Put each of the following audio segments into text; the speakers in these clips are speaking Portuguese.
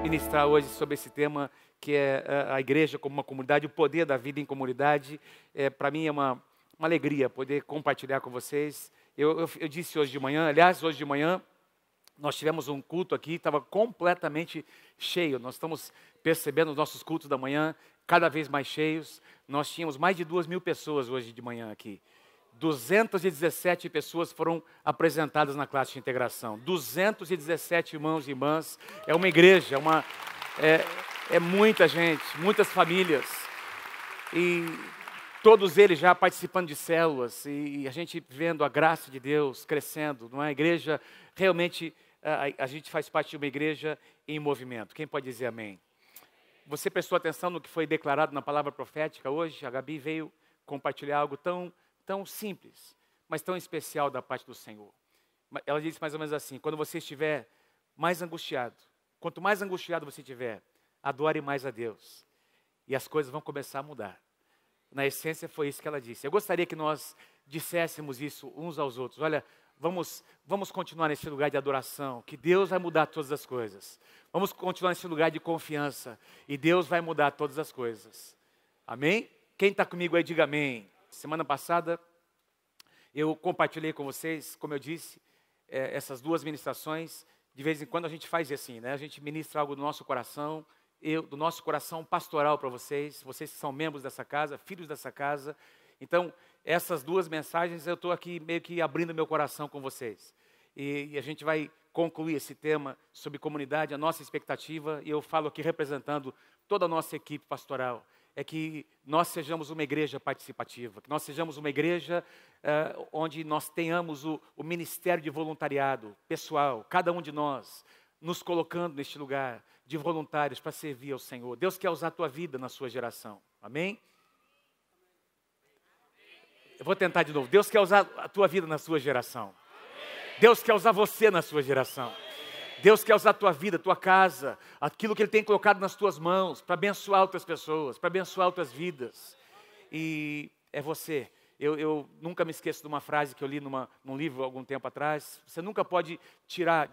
ministrar hoje sobre esse tema que é a igreja como uma comunidade, o poder da vida em comunidade. Para mim é uma alegria poder compartilhar com vocês. Eu disse hoje de manhã, aliás, hoje de manhã, nós tivemos um culto aqui, estava completamente cheio. Nós estamos percebendo os nossos cultos da manhã cada vez mais cheios. Nós tínhamos mais de 2.000 pessoas hoje de manhã aqui. 217 pessoas foram apresentadas na classe de integração. 217 irmãos e irmãs. É uma igreja, é muita gente, muitas famílias. E todos eles já participando de células. E a gente vendo a graça de Deus crescendo. Não é? A igreja, realmente, a gente faz parte de uma igreja em movimento. Quem pode dizer amém? Você prestou atenção no que foi declarado na palavra profética hoje? A Gabi veio compartilhar algo tão simples, mas tão especial da parte do Senhor. Ela disse mais ou menos assim: quando você estiver mais angustiado, quanto mais angustiado você estiver, adore mais a Deus. E as coisas vão começar a mudar. Na essência foi isso que ela disse. Eu gostaria que nós disséssemos isso uns aos outros. Olha, vamos continuar nesse lugar de adoração, que Deus vai mudar todas as coisas. Vamos continuar nesse lugar de confiança, e Deus vai mudar todas as coisas. Amém? Quem está comigo aí, diga amém. Semana passada, eu compartilhei com vocês, como eu disse, essas duas ministrações. De vez em quando a gente faz assim, né? A gente ministra algo do nosso coração, do nosso coração pastoral para vocês que são membros dessa casa, filhos dessa casa. Então, essas duas mensagens eu estou aqui meio que abrindo meu coração com vocês. E a gente vai concluir esse tema sobre comunidade, a nossa expectativa, e eu falo aqui representando toda a nossa equipe pastoral. É que nós sejamos uma igreja participativa, que nós sejamos uma igreja onde nós tenhamos o ministério de voluntariado pessoal, cada um de nós, nos colocando neste lugar de voluntários para servir ao Senhor. Deus quer usar a tua vida na sua geração, amém? Eu vou tentar de novo. Deus quer usar a tua vida na sua geração. Deus quer usar você na sua geração. Deus quer usar a tua vida, a tua casa, aquilo que Ele tem colocado nas tuas mãos, para abençoar outras pessoas, para abençoar outras vidas. E é você. Eu nunca me esqueço de uma frase que eu li num livro algum tempo atrás. Você nunca pode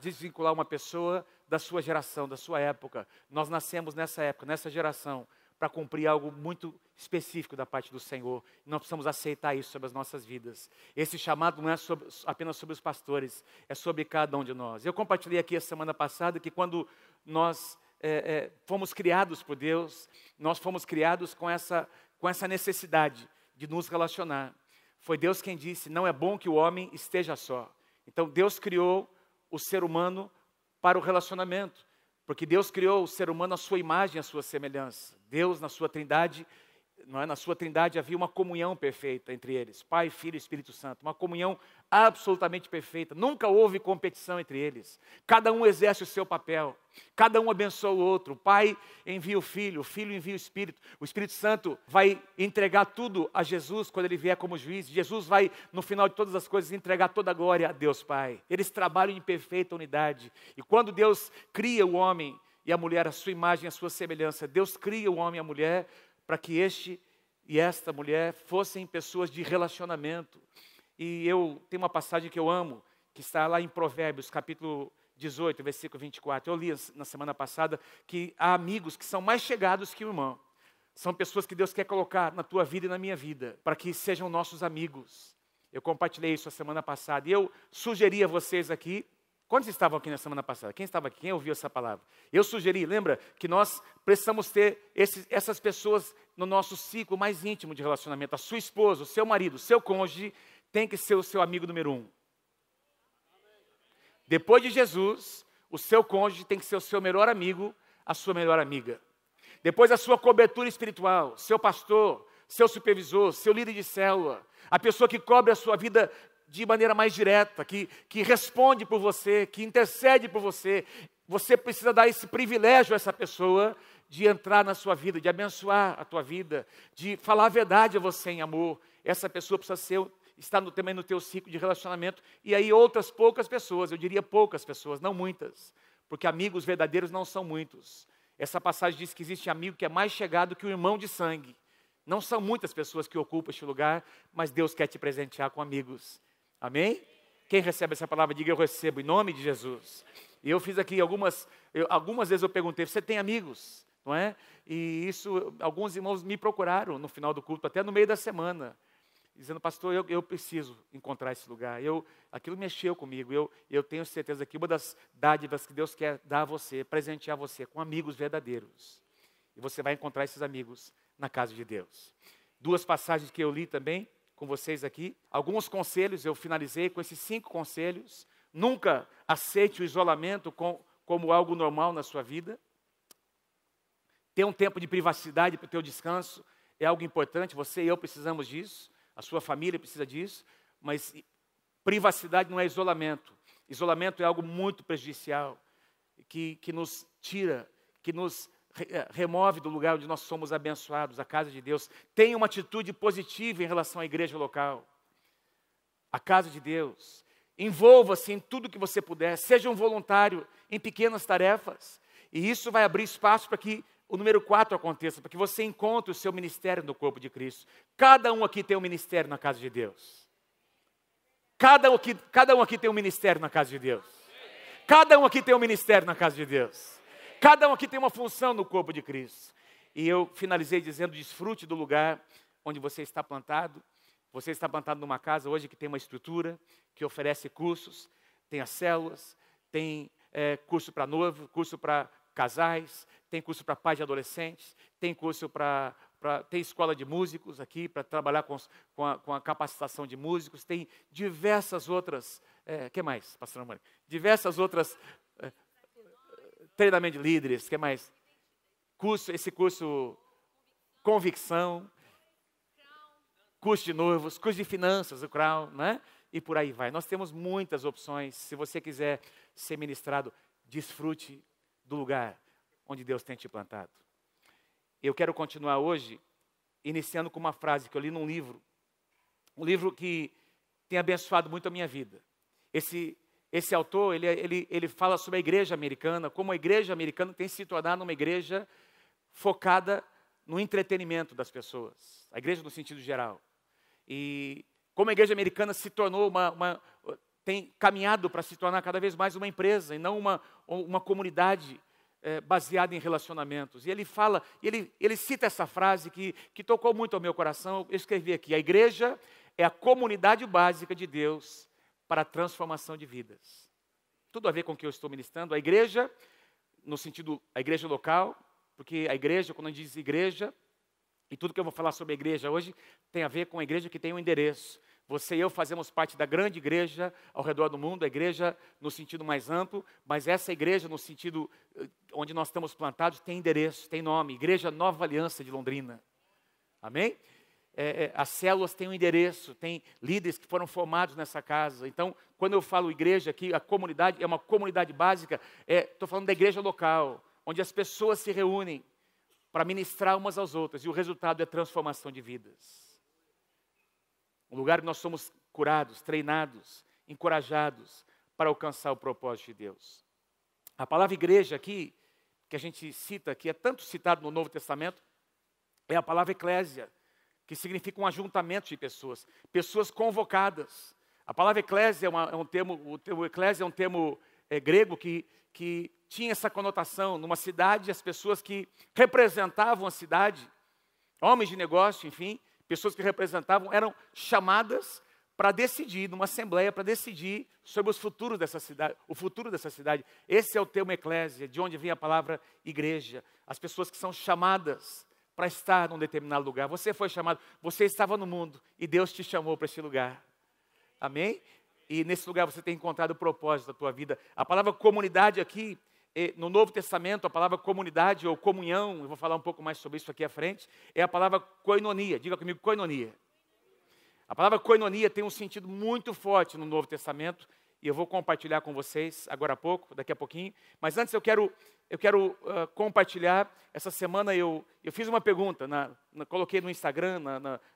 desvincular uma pessoa da sua geração, da sua época. Nós nascemos nessa época, nessa geração, para cumprir algo muito específico da parte do Senhor. Nós precisamos aceitar isso sobre as nossas vidas. Esse chamado não é apenas sobre os pastores, é sobre cada um de nós. Eu compartilhei aqui a semana passada que quando nós fomos criados por Deus, nós fomos criados com essa necessidade de nos relacionar. Foi Deus quem disse: não é bom que o homem esteja só. Então Deus criou o ser humano para o relacionamento. Porque Deus criou o ser humano à sua imagem, à sua semelhança. Deus, na sua trindade, na sua trindade havia uma comunhão perfeita entre eles. Pai, Filho e Espírito Santo. Uma comunhão absolutamente perfeita. Nunca houve competição entre eles. Cada um exerce o seu papel. Cada um abençoa o outro. O Pai envia o Filho envia o Espírito. O Espírito Santo vai entregar tudo a Jesus quando Ele vier como juiz. Jesus vai, no final de todas as coisas, entregar toda a glória a Deus Pai. Eles trabalham em perfeita unidade. E quando Deus cria o homem e a mulher, a sua imagem, a sua semelhança, Deus cria o homem e a mulher para que este e esta mulher fossem pessoas de relacionamento. E eu tenho uma passagem que eu amo, que está lá em Provérbios, capítulo 18, versículo 24. Eu li na semana passada que há amigos que são mais chegados que o irmão. São pessoas que Deus quer colocar na tua vida e na minha vida, para que sejam nossos amigos. Eu compartilhei isso a semana passada. E eu sugeri a vocês aqui. Quantos estavam aqui na semana passada? Quem estava aqui? Quem ouviu essa palavra? Eu sugeri, lembra, que nós precisamos ter essas pessoas no nosso ciclo mais íntimo de relacionamento. A sua esposa, o seu marido, o seu cônjuge tem que ser o seu amigo número 1. Depois de Jesus, o seu cônjuge tem que ser o seu melhor amigo, a sua melhor amiga. Depois a sua cobertura espiritual, seu pastor, seu supervisor, seu líder de célula, a pessoa que cobre a sua vida de maneira mais direta, que responde por você, que intercede por você. Você precisa dar esse privilégio a essa pessoa de entrar na sua vida, de abençoar a tua vida, de falar a verdade a você em amor. Essa pessoa precisa estar também no teu ciclo de relacionamento. E aí outras poucas pessoas, eu diria poucas pessoas, não muitas, porque amigos verdadeiros não são muitos. Essa passagem diz que existe amigo que é mais chegado que o irmão de sangue. Não são muitas pessoas que ocupam este lugar, mas Deus quer te presentear com amigos. Amém? Quem recebe essa palavra, diga: eu recebo em nome de Jesus. E eu fiz aqui algumas vezes eu perguntei, você tem amigos? Não é? E alguns irmãos me procuraram no final do culto, até no meio da semana, dizendo, pastor, eu preciso encontrar esse lugar. Aquilo mexeu comigo. Eu tenho certeza que uma das dádivas que Deus quer dar a você, presentear você com amigos verdadeiros. E você vai encontrar esses amigos na casa de Deus. 2 passagens que eu li também com vocês aqui. Alguns conselhos, eu finalizei com esses 5 conselhos. Nunca aceite o isolamento como algo normal na sua vida. Ter um tempo de privacidade para o teu descanso é algo importante. Você e eu precisamos disso. A sua família precisa disso. Mas privacidade não é isolamento. Isolamento é algo muito prejudicial. Que nos tira, que nos remove do lugar onde nós somos abençoados, a casa de Deus. Tenha uma atitude positiva em relação à igreja local. A casa de Deus. Envolva-se em tudo que você puder. Seja um voluntário em pequenas tarefas. E isso vai abrir espaço para que o número 4 aconteça, para que você encontre o seu ministério no corpo de Cristo. Cada um aqui tem um ministério na casa de Deus. Cada um aqui tem um ministério na casa de Deus. Cada um aqui tem um ministério na casa de Deus. Cada um aqui tem uma função no corpo de Cristo. E eu finalizei dizendo, desfrute do lugar onde você está plantado. Você está plantado numa casa hoje que tem uma estrutura, que oferece cursos, tem as células, tem curso para noivo, curso para casais, tem curso para pais de adolescentes, tem curso tem escola de músicos aqui, para trabalhar com a capacitação de músicos, tem diversas outras, que mais, pastor Mônica? Diversas outras, treinamento de líderes, que mais? Esse curso, convicção, curso de noivos, curso de finanças, o Crown, né? E por aí vai. Nós temos muitas opções. Se você quiser ser ministrado, desfrute do lugar onde Deus tem te plantado. Eu quero continuar hoje, iniciando com uma frase que eu li num livro. Um livro que tem abençoado muito a minha vida. Esse autor, ele fala sobre a igreja americana, como a igreja americana tem se tornado uma igreja focada no entretenimento das pessoas. A igreja no sentido geral. E como a igreja americana se tornou tem caminhado para se tornar cada vez mais uma empresa e não uma comunidade baseada em relacionamentos. E ele fala, ele cita essa frase que tocou muito ao meu coração. Eu escrevi aqui: a igreja é a comunidade básica de Deus para a transformação de vidas. Tudo a ver com o que eu estou ministrando. A igreja, no sentido, a igreja local, porque a igreja, quando a gente diz igreja, e tudo que eu vou falar sobre a igreja hoje, tem a ver com a igreja que tem um endereço. Você e eu fazemos parte da grande igreja ao redor do mundo, a igreja no sentido mais amplo, mas essa igreja no sentido onde nós estamos plantados tem endereço, tem nome, Igreja Nova Aliança de Londrina. Amém? As células têm um endereço, tem líderes que foram formados nessa casa. Então, quando eu falo igreja aqui, a comunidade é uma comunidade básica, estou falando da igreja local, onde as pessoas se reúnem para ministrar umas às outras, e o resultado é transformação de vidas. Um lugar onde nós somos curados, treinados, encorajados para alcançar o propósito de Deus. A palavra igreja aqui, que a gente cita, que é tanto citado no Novo Testamento, é a palavra eclésia, que significa um ajuntamento de pessoas, pessoas convocadas. A palavra eclésia é um termo, o termo eclésia é um termo grego que tinha essa conotação. Numa cidade, as pessoas que representavam a cidade, homens de negócio, enfim, pessoas que representavam, eram chamadas para decidir, numa assembleia, para decidir sobre o futuro dessa cidade. Esse é o termo eclésia, de onde vem a palavra igreja. As pessoas que são chamadas para estar num determinado lugar. Você foi chamado, você estava no mundo e Deus te chamou para esse lugar. Amém? E nesse lugar você tem encontrado o propósito da tua vida. A palavra comunidade aqui, no Novo Testamento, a palavra comunidade ou comunhão, eu vou falar um pouco mais sobre isso aqui à frente, é a palavra koinonia. Diga comigo, koinonia. A palavra koinonia tem um sentido muito forte no Novo Testamento, e eu vou compartilhar com vocês agora há pouco, daqui a pouquinho. Mas antes eu quero compartilhar. Essa semana eu fiz uma pergunta, coloquei no Instagram,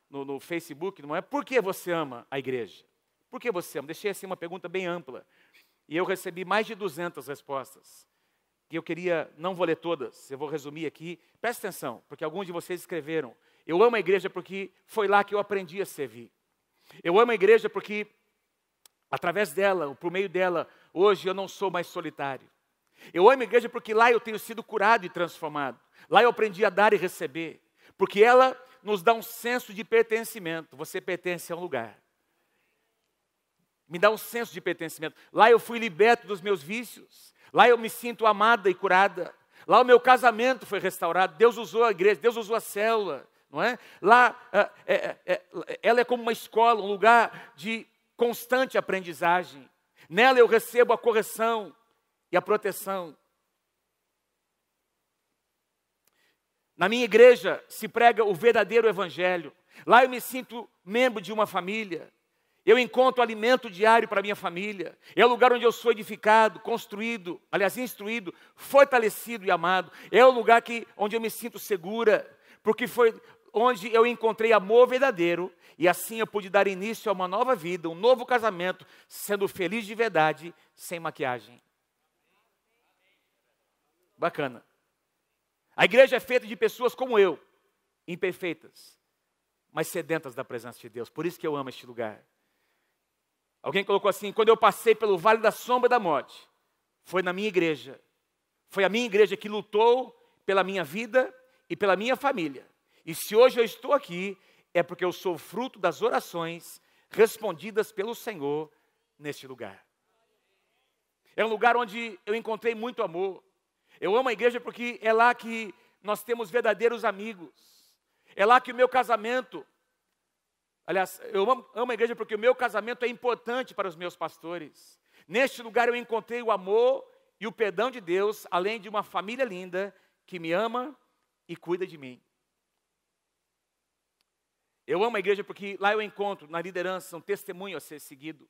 no Facebook, não é? Por que você ama a igreja? Por que você ama? Deixei assim uma pergunta bem ampla. E eu recebi mais de 200 respostas. E eu não vou ler todas, eu vou resumir aqui. Presta atenção, porque alguns de vocês escreveram: eu amo a igreja porque foi lá que eu aprendi a servir. Eu amo a igreja porque, através dela, por meio dela, hoje eu não sou mais solitário. Eu amo a igreja porque lá eu tenho sido curado e transformado. Lá eu aprendi a dar e receber. Porque ela nos dá um senso de pertencimento. Você pertence a um lugar. Me dá um senso de pertencimento. Lá eu fui liberto dos meus vícios. Lá eu me sinto amada e curada. Lá o meu casamento foi restaurado. Deus usou a igreja, Deus usou a célula. Não é? Lá ela é como uma escola, um lugar de constante aprendizagem. Nela eu recebo a correção e a proteção. Na minha igreja se prega o verdadeiro evangelho. Lá eu me sinto membro de uma família. Eu encontro alimento diário para minha família. É o lugar onde eu sou edificado, construído, aliás, instruído, fortalecido e amado. É o lugar onde eu me sinto segura, porque foi onde eu encontrei amor verdadeiro e assim eu pude dar início a uma nova vida, um novo casamento, sendo feliz de verdade, sem maquiagem. Bacana. A igreja é feita de pessoas como eu, imperfeitas, mas sedentas da presença de Deus. Por isso que eu amo este lugar. Alguém colocou assim: quando eu passei pelo vale da sombra da morte, foi na minha igreja. Foi a minha igreja que lutou pela minha vida e pela minha família. E se hoje eu estou aqui, é porque eu sou fruto das orações respondidas pelo Senhor neste lugar. É um lugar onde eu encontrei muito amor. Eu amo a igreja porque é lá que nós temos verdadeiros amigos. É lá que o meu casamento... Aliás, eu amo a igreja porque o meu casamento é importante para os meus pastores. Neste lugar eu encontrei o amor e o perdão de Deus, além de uma família linda que me ama e cuida de mim. Eu amo a igreja porque lá eu encontro na liderança um testemunho a ser seguido.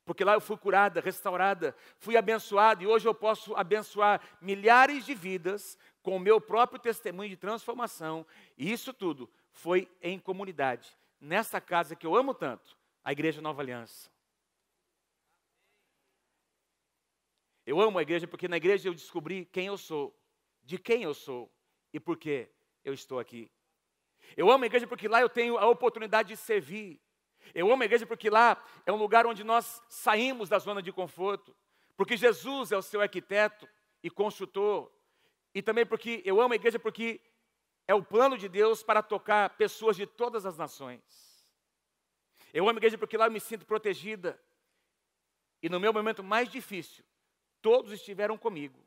Porque lá eu fui curada, restaurada, fui abençoado e hoje eu posso abençoar milhares de vidas com o meu próprio testemunho de transformação. E isso tudo foi em comunidade. Nessa casa que eu amo tanto, a Igreja Nova Aliança. Eu amo a igreja porque na igreja eu descobri quem eu sou, de quem eu sou e por que eu estou aqui. Eu amo a igreja porque lá eu tenho a oportunidade de servir. Eu amo a igreja porque lá é um lugar onde nós saímos da zona de conforto. Porque Jesus é o seu arquiteto e construtor. E também porque eu amo a igreja porque é o plano de Deus para tocar pessoas de todas as nações. Eu amo a igreja porque lá eu me sinto protegida. E no meu momento mais difícil, todos estiveram comigo.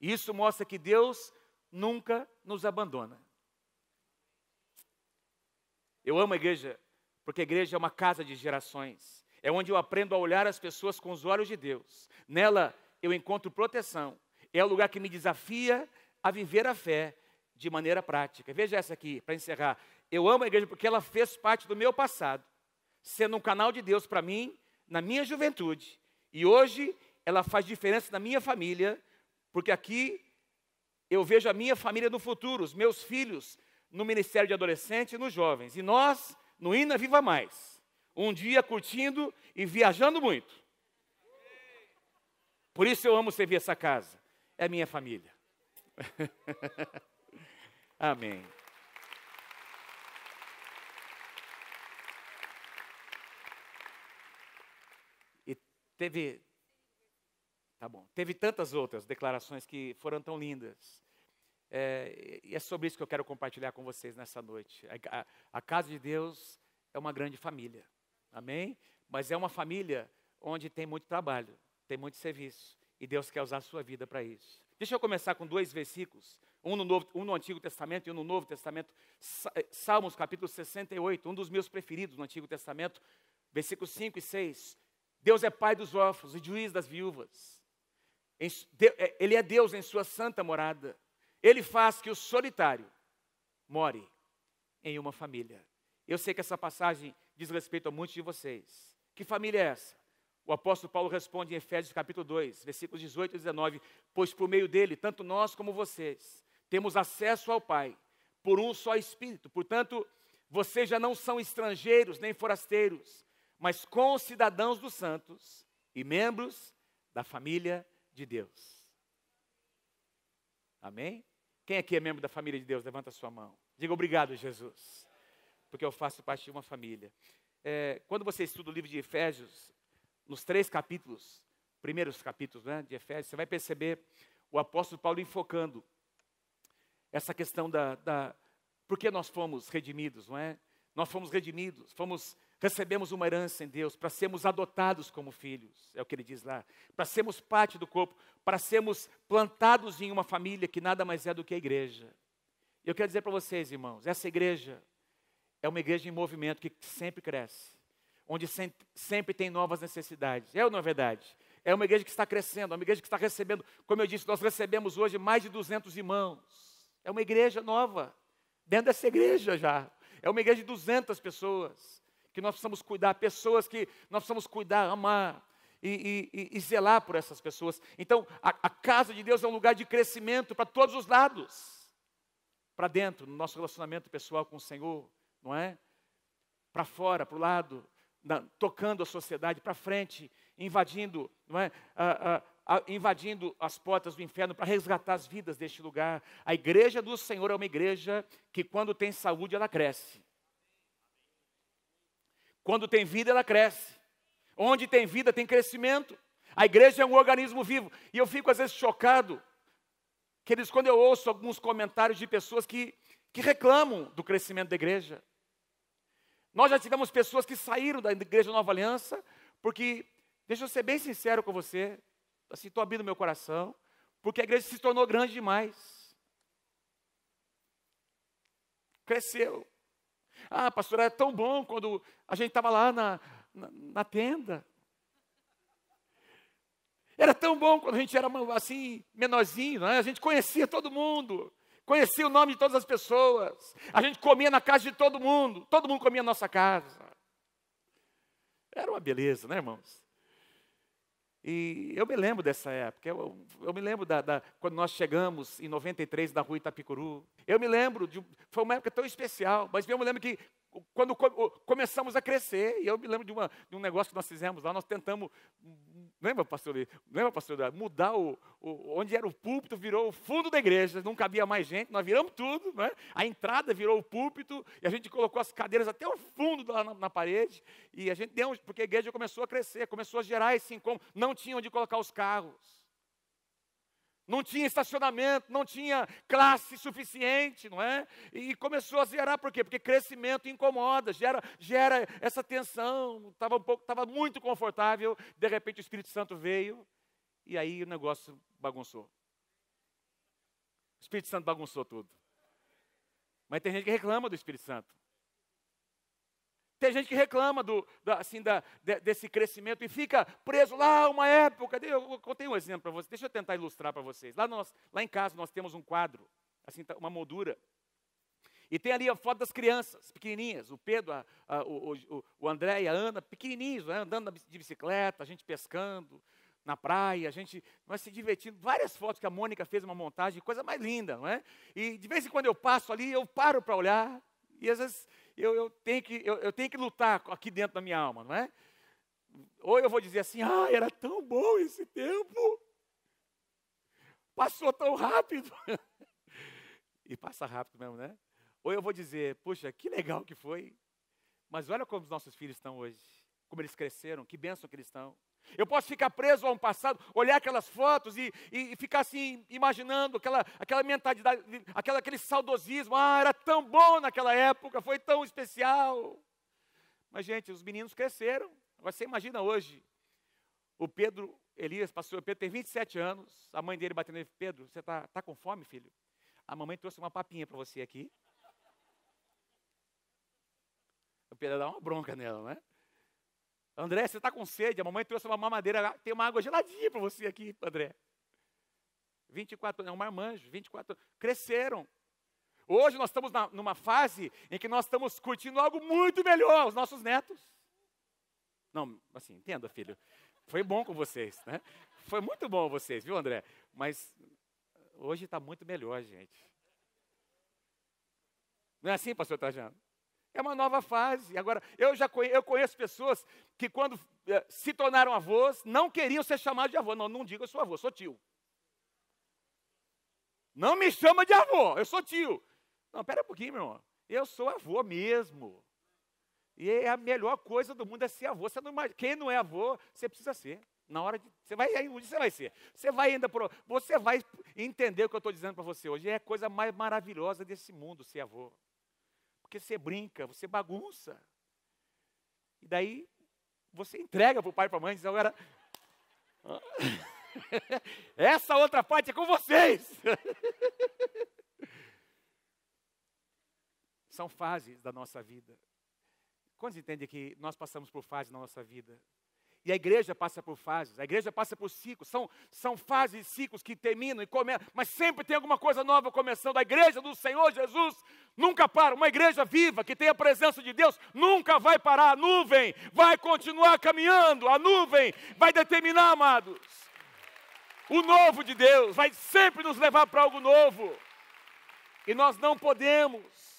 E isso mostra que Deus nunca nos abandona. Eu amo a igreja porque a igreja é uma casa de gerações. É onde eu aprendo a olhar as pessoas com os olhos de Deus. Nela eu encontro proteção. É o lugar que me desafia a viver a fé de maneira prática. Veja essa aqui, para encerrar. Eu amo a igreja porque ela fez parte do meu passado, sendo um canal de Deus para mim, na minha juventude. E hoje ela faz diferença na minha família, porque aqui eu vejo a minha família no futuro, os meus filhos no Ministério de Adolescentes e nos jovens. E nós, no Ina Viva Mais, um dia curtindo e viajando muito. Por isso eu amo servir essa casa. É a minha família. Amém. E teve tantas outras declarações que foram tão lindas. E é sobre isso que eu quero compartilhar com vocês nessa noite. A casa de Deus é uma grande família, amém? Mas é uma família onde tem muito trabalho, tem muito serviço, e Deus quer usar a sua vida para isso. Deixa eu começar com 2 versículos, um no Antigo Testamento e um no Novo Testamento. Salmos capítulo 68, um dos meus preferidos no Antigo Testamento, versículos 5 e 6. Deus é pai dos órfãos e juiz das viúvas. Ele é Deus em sua santa morada. Ele faz que o solitário more em uma família. Eu sei que essa passagem diz respeito a muitos de vocês. Que família é essa? O apóstolo Paulo responde em Efésios capítulo 2, versículos 18 e 19. Pois por meio dele, tanto nós como vocês, temos acesso ao Pai, por um só Espírito. Portanto, vocês já não são estrangeiros nem forasteiros, mas concidadãos dos santos e membros da família de Deus. Amém? Quem aqui é membro da família de Deus? Levanta a sua mão. Diga obrigado, Jesus, porque eu faço parte de uma família. Quando você estuda o livro de Efésios, nos 3 capítulos, primeiros capítulos, né, de Efésios, você vai perceber o apóstolo Paulo enfocando essa questão por que nós fomos redimidos, não é? Nós fomos redimidos, recebemos uma herança em Deus para sermos adotados como filhos, é o que ele diz lá, para sermos parte do corpo, para sermos plantados em uma família que nada mais é do que a igreja. E eu quero dizer para vocês, irmãos, essa igreja é uma igreja em movimento que sempre cresce, onde sempre tem novas necessidades. É ou não é verdade? É uma igreja que está crescendo, é uma igreja que está recebendo, como eu disse, nós recebemos hoje mais de 200 irmãos. É uma igreja nova, dentro dessa igreja já. É uma igreja de 200 pessoas, que nós precisamos cuidar, pessoas que nós precisamos cuidar, amar e zelar por essas pessoas. Então, a casa de Deus é um lugar de crescimento para todos os lados. Para dentro, no nosso relacionamento pessoal com o Senhor, não é? Para fora, para o lado, tocando a sociedade, para frente, invadindo, não é? Invadindo as portas do inferno para resgatar as vidas deste lugar. A igreja do Senhor é uma igreja que quando tem saúde ela cresce. Quando tem vida ela cresce. Onde tem vida tem crescimento. A igreja é um organismo vivo. E eu fico às vezes chocado, queridos, quando eu ouço alguns comentários de pessoas que reclamam do crescimento da igreja. Nós já tivemos pessoas que saíram da igreja Nova Aliança, porque, deixa eu ser bem sincero com você, assim, estou abrindo meu coração, porque a igreja se tornou grande demais. Cresceu. Ah, pastor, era tão bom quando a gente estava lá na tenda. Era tão bom quando a gente era assim, menorzinho, né? A gente conhecia todo mundo, conhecia o nome de todas as pessoas, a gente comia na casa de todo mundo comia na nossa casa. Era uma beleza, né, irmãos? E eu me lembro dessa época, eu me lembro quando nós chegamos em 93 na rua Itapicuru. Eu me lembro, foi uma época tão especial, mas eu me lembro que quando começamos a crescer, e eu me lembro de um negócio que nós fizemos lá, nós tentamos, lembra, pastor, mudar onde era o púlpito, virou o fundo da igreja, não cabia mais gente, nós viramos tudo, né? A entrada virou o púlpito, e a gente colocou as cadeiras até o fundo lá na parede, e a gente deu, porque a igreja começou a crescer, começou a gerar esse incômodo, não tinha onde colocar os carros. Não tinha estacionamento, não tinha classe suficiente, não é? E começou a zerar, por quê? Porque crescimento incomoda, gera essa tensão, estava muito confortável, de repente o Espírito Santo veio, e aí o negócio bagunçou. O Espírito Santo bagunçou tudo. Mas tem gente que reclama do Espírito Santo. Tem gente que reclama desse crescimento e fica preso lá uma época. Eu contei um exemplo para vocês, deixa eu tentar ilustrar para vocês. Lá em casa nós temos um quadro, assim, uma moldura. E tem ali a foto das crianças, pequenininhas. O Pedro, o André e a Ana, pequenininhos, né, andando de bicicleta, a gente pescando na praia, a gente vai se divertindo. Várias fotos que a Mônica fez uma montagem, coisa mais linda, não é? E de vez em quando eu passo ali, eu paro para olhar. E às vezes eu tenho que lutar aqui dentro da minha alma, não é? Ou eu vou dizer assim, era tão bom esse tempo. Passou tão rápido. E passa rápido mesmo, né? Ou eu vou dizer, puxa, que legal que foi. Mas olha como os nossos filhos estão hoje. Como eles cresceram, que bênção que eles estão. Eu posso ficar preso a um passado, olhar aquelas fotos e ficar assim, imaginando aquela mentalidade, aquele saudosismo. Era tão bom naquela época, foi tão especial. Mas, gente, os meninos cresceram. Agora, você imagina hoje, o Pedro, pastor Pedro tem 27 anos, a mãe dele batendo nele, Pedro, você tá com fome, filho? A mamãe trouxe uma papinha para você aqui. O Pedro dá uma bronca nela, né? André, você está com sede? A mamãe trouxe uma mamadeira, tem uma água geladinha para você aqui, André. 24 anos, é um marmanjo, 24 anos, cresceram. Hoje nós estamos numa fase em que nós estamos curtindo algo muito melhor, os nossos netos. Não, assim, entenda, filho, foi bom com vocês, né? Foi muito bom vocês, viu, André? Mas hoje está muito melhor, gente. Não é assim, pastor Trajano? É uma nova fase. Agora, eu conheço pessoas que quando se tornaram avós, não queriam ser chamados de avô. Não digo eu sou avô, sou tio. Não me chama de avô, eu sou tio. Não, pera um pouquinho, meu irmão. Eu sou avô mesmo. E a melhor coisa do mundo é ser avô. Você não imagina, quem não é avô, você precisa ser. Na hora de, você vai, aí você vai ser. Você vai entender o que eu estou dizendo para você hoje. É a coisa mais maravilhosa desse mundo ser avô. Porque você brinca, você bagunça. E daí, você entrega para o pai e para a mãe e diz, agora, essa outra parte é com vocês. São fases da nossa vida. Quantos entendem que nós passamos por fases na nossa vida? E a igreja passa por fases, a igreja passa por ciclos, são fases e ciclos que terminam e começam, mas sempre tem alguma coisa nova começando. A igreja do Senhor Jesus nunca para. Uma igreja viva, que tem a presença de Deus, nunca vai parar. A nuvem vai continuar caminhando, a nuvem vai determinar, amados. O novo de Deus vai sempre nos levar para algo novo. E nós não podemos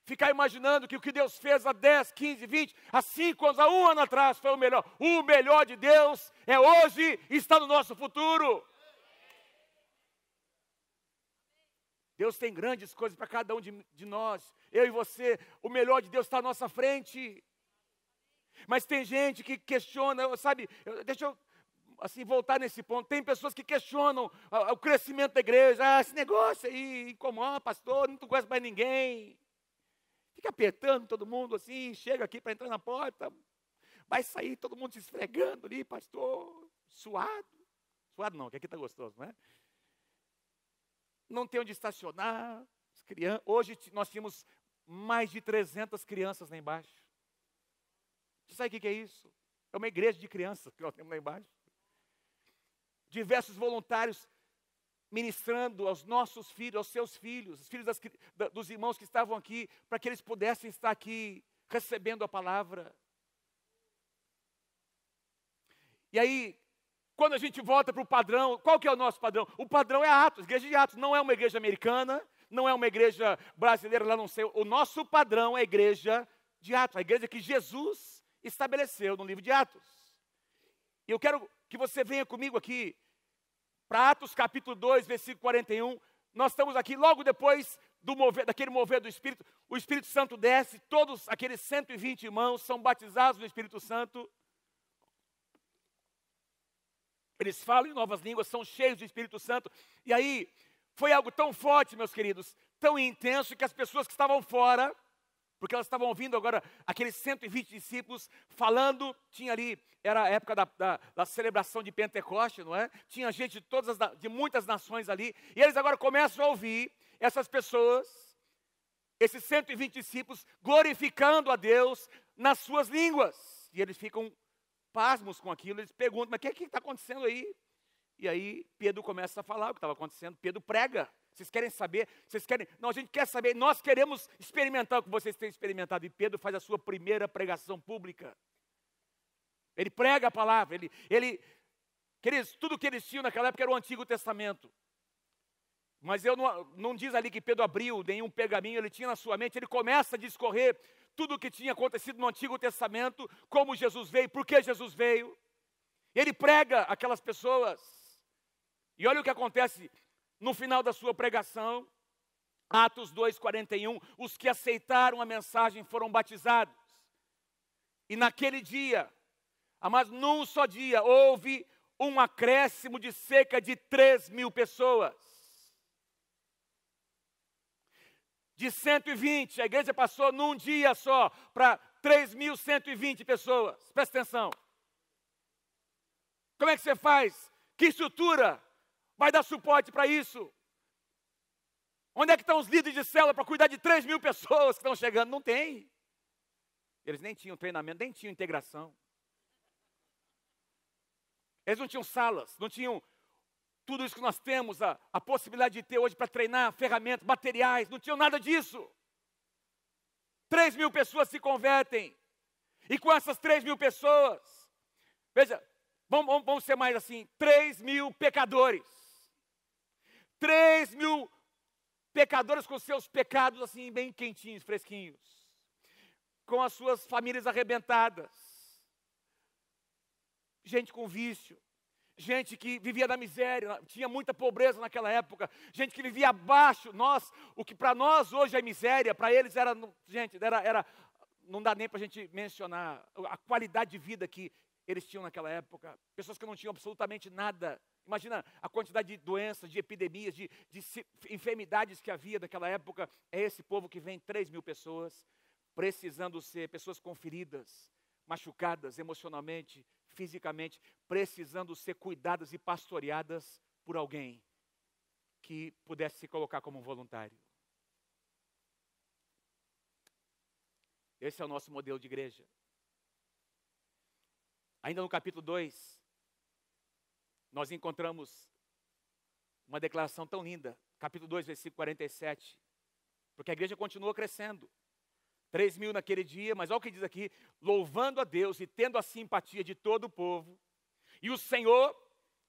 ficar imaginando que o que Deus fez há 10, 15, 20, há 5 anos, há 1 ano atrás foi o melhor. O melhor de Deus é hoje e está no nosso futuro. Deus tem grandes coisas para cada um de nós. Eu e você, o melhor de Deus está à nossa frente. Mas tem gente que questiona, sabe, deixa eu assim, voltar nesse ponto. Tem pessoas que questionam o crescimento da igreja. Esse negócio aí incomoda, pastor, não conhece mais ninguém. Fica apertando todo mundo assim, chega aqui para entrar na porta, vai sair todo mundo se esfregando ali, pastor, suado. Suado não, que aqui está gostoso, não é? Não tem onde estacionar. Hoje nós tínhamos mais de 300 crianças lá embaixo. Você sabe o que é isso? É uma igreja de crianças que nós temos lá embaixo. Diversos voluntários ministrando aos nossos filhos, aos seus filhos, os filhos dos irmãos que estavam aqui, para que eles pudessem estar aqui recebendo a palavra. E aí, quando a gente volta para o padrão, qual que é o nosso padrão? O padrão é Atos, igreja de Atos, não é uma igreja americana, não é uma igreja brasileira, lá não sei. O nosso padrão é a igreja de Atos, a igreja que Jesus estabeleceu no livro de Atos. E eu quero que você venha comigo aqui, para Atos capítulo 2, versículo 41, nós estamos aqui logo depois daquele mover do Espírito, o Espírito Santo desce, todos aqueles 120 irmãos são batizados no Espírito Santo, eles falam em novas línguas, são cheios do Espírito Santo, e aí foi algo tão forte, meus queridos, tão intenso, que as pessoas que estavam fora, porque elas estavam ouvindo agora aqueles 120 discípulos falando, tinha ali, era a época da celebração de Pentecoste, não é? Tinha gente de muitas nações ali, e eles agora começam a ouvir essas pessoas, esses 120 discípulos, glorificando a Deus nas suas línguas. E eles ficam pasmos com aquilo, eles perguntam, mas o que está acontecendo aí? E aí Pedro começa a falar o que estava acontecendo, Pedro prega. Vocês querem saber? Vocês querem? Não, a gente quer saber. Nós queremos experimentar o que vocês têm experimentado. E Pedro faz a sua primeira pregação pública. Ele prega a palavra. Queridos, tudo que eles tinham naquela época era o Antigo Testamento. Mas não diz ali que Pedro abriu nenhum pergaminho, ele tinha na sua mente. Ele começa a discorrer tudo o que tinha acontecido no Antigo Testamento, como Jesus veio, por que Jesus veio. Ele prega aquelas pessoas. E olha o que acontece no final da sua pregação, Atos 2:41, os que aceitaram a mensagem foram batizados. E naquele dia, mas num só dia, houve um acréscimo de cerca de 3.000 pessoas. De 120, a igreja passou num dia só para 3.120 pessoas. Presta atenção. Como é que você faz? Que estrutura vai dar suporte para isso? Onde é que estão os líderes de célula para cuidar de 3.000 pessoas que estão chegando? Não tem. Eles nem tinham treinamento, nem tinham integração. Eles não tinham salas, não tinham tudo isso que nós temos, a possibilidade de ter hoje para treinar, ferramentas, materiais, não tinham nada disso. 3.000 pessoas se convertem. E com essas 3.000 pessoas, veja, vamos ser mais assim, 3.000 pecadores. 3.000 pecadores com seus pecados assim, bem quentinhos, fresquinhos. Com as suas famílias arrebentadas. Gente com vício. Gente que vivia na miséria, tinha muita pobreza naquela época. Gente que vivia abaixo. O que para nós hoje é miséria, para eles era, gente, não dá nem para a gente mencionar a qualidade de vida que eles tinham naquela época, pessoas que não tinham absolutamente nada. Imagina a quantidade de doenças, de epidemias, de enfermidades que havia naquela época. É esse povo que vem, 3.000 pessoas, precisando ser pessoas com feridas, machucadas emocionalmente, fisicamente, precisando ser cuidadas e pastoreadas por alguém que pudesse se colocar como um voluntário. Esse é o nosso modelo de igreja. Ainda no capítulo 2, nós encontramos uma declaração tão linda. Capítulo 2, versículo 47. Porque a igreja continua crescendo. 3.000 naquele dia, mas olha o que diz aqui: louvando a Deus e tendo a simpatia de todo o povo. E o Senhor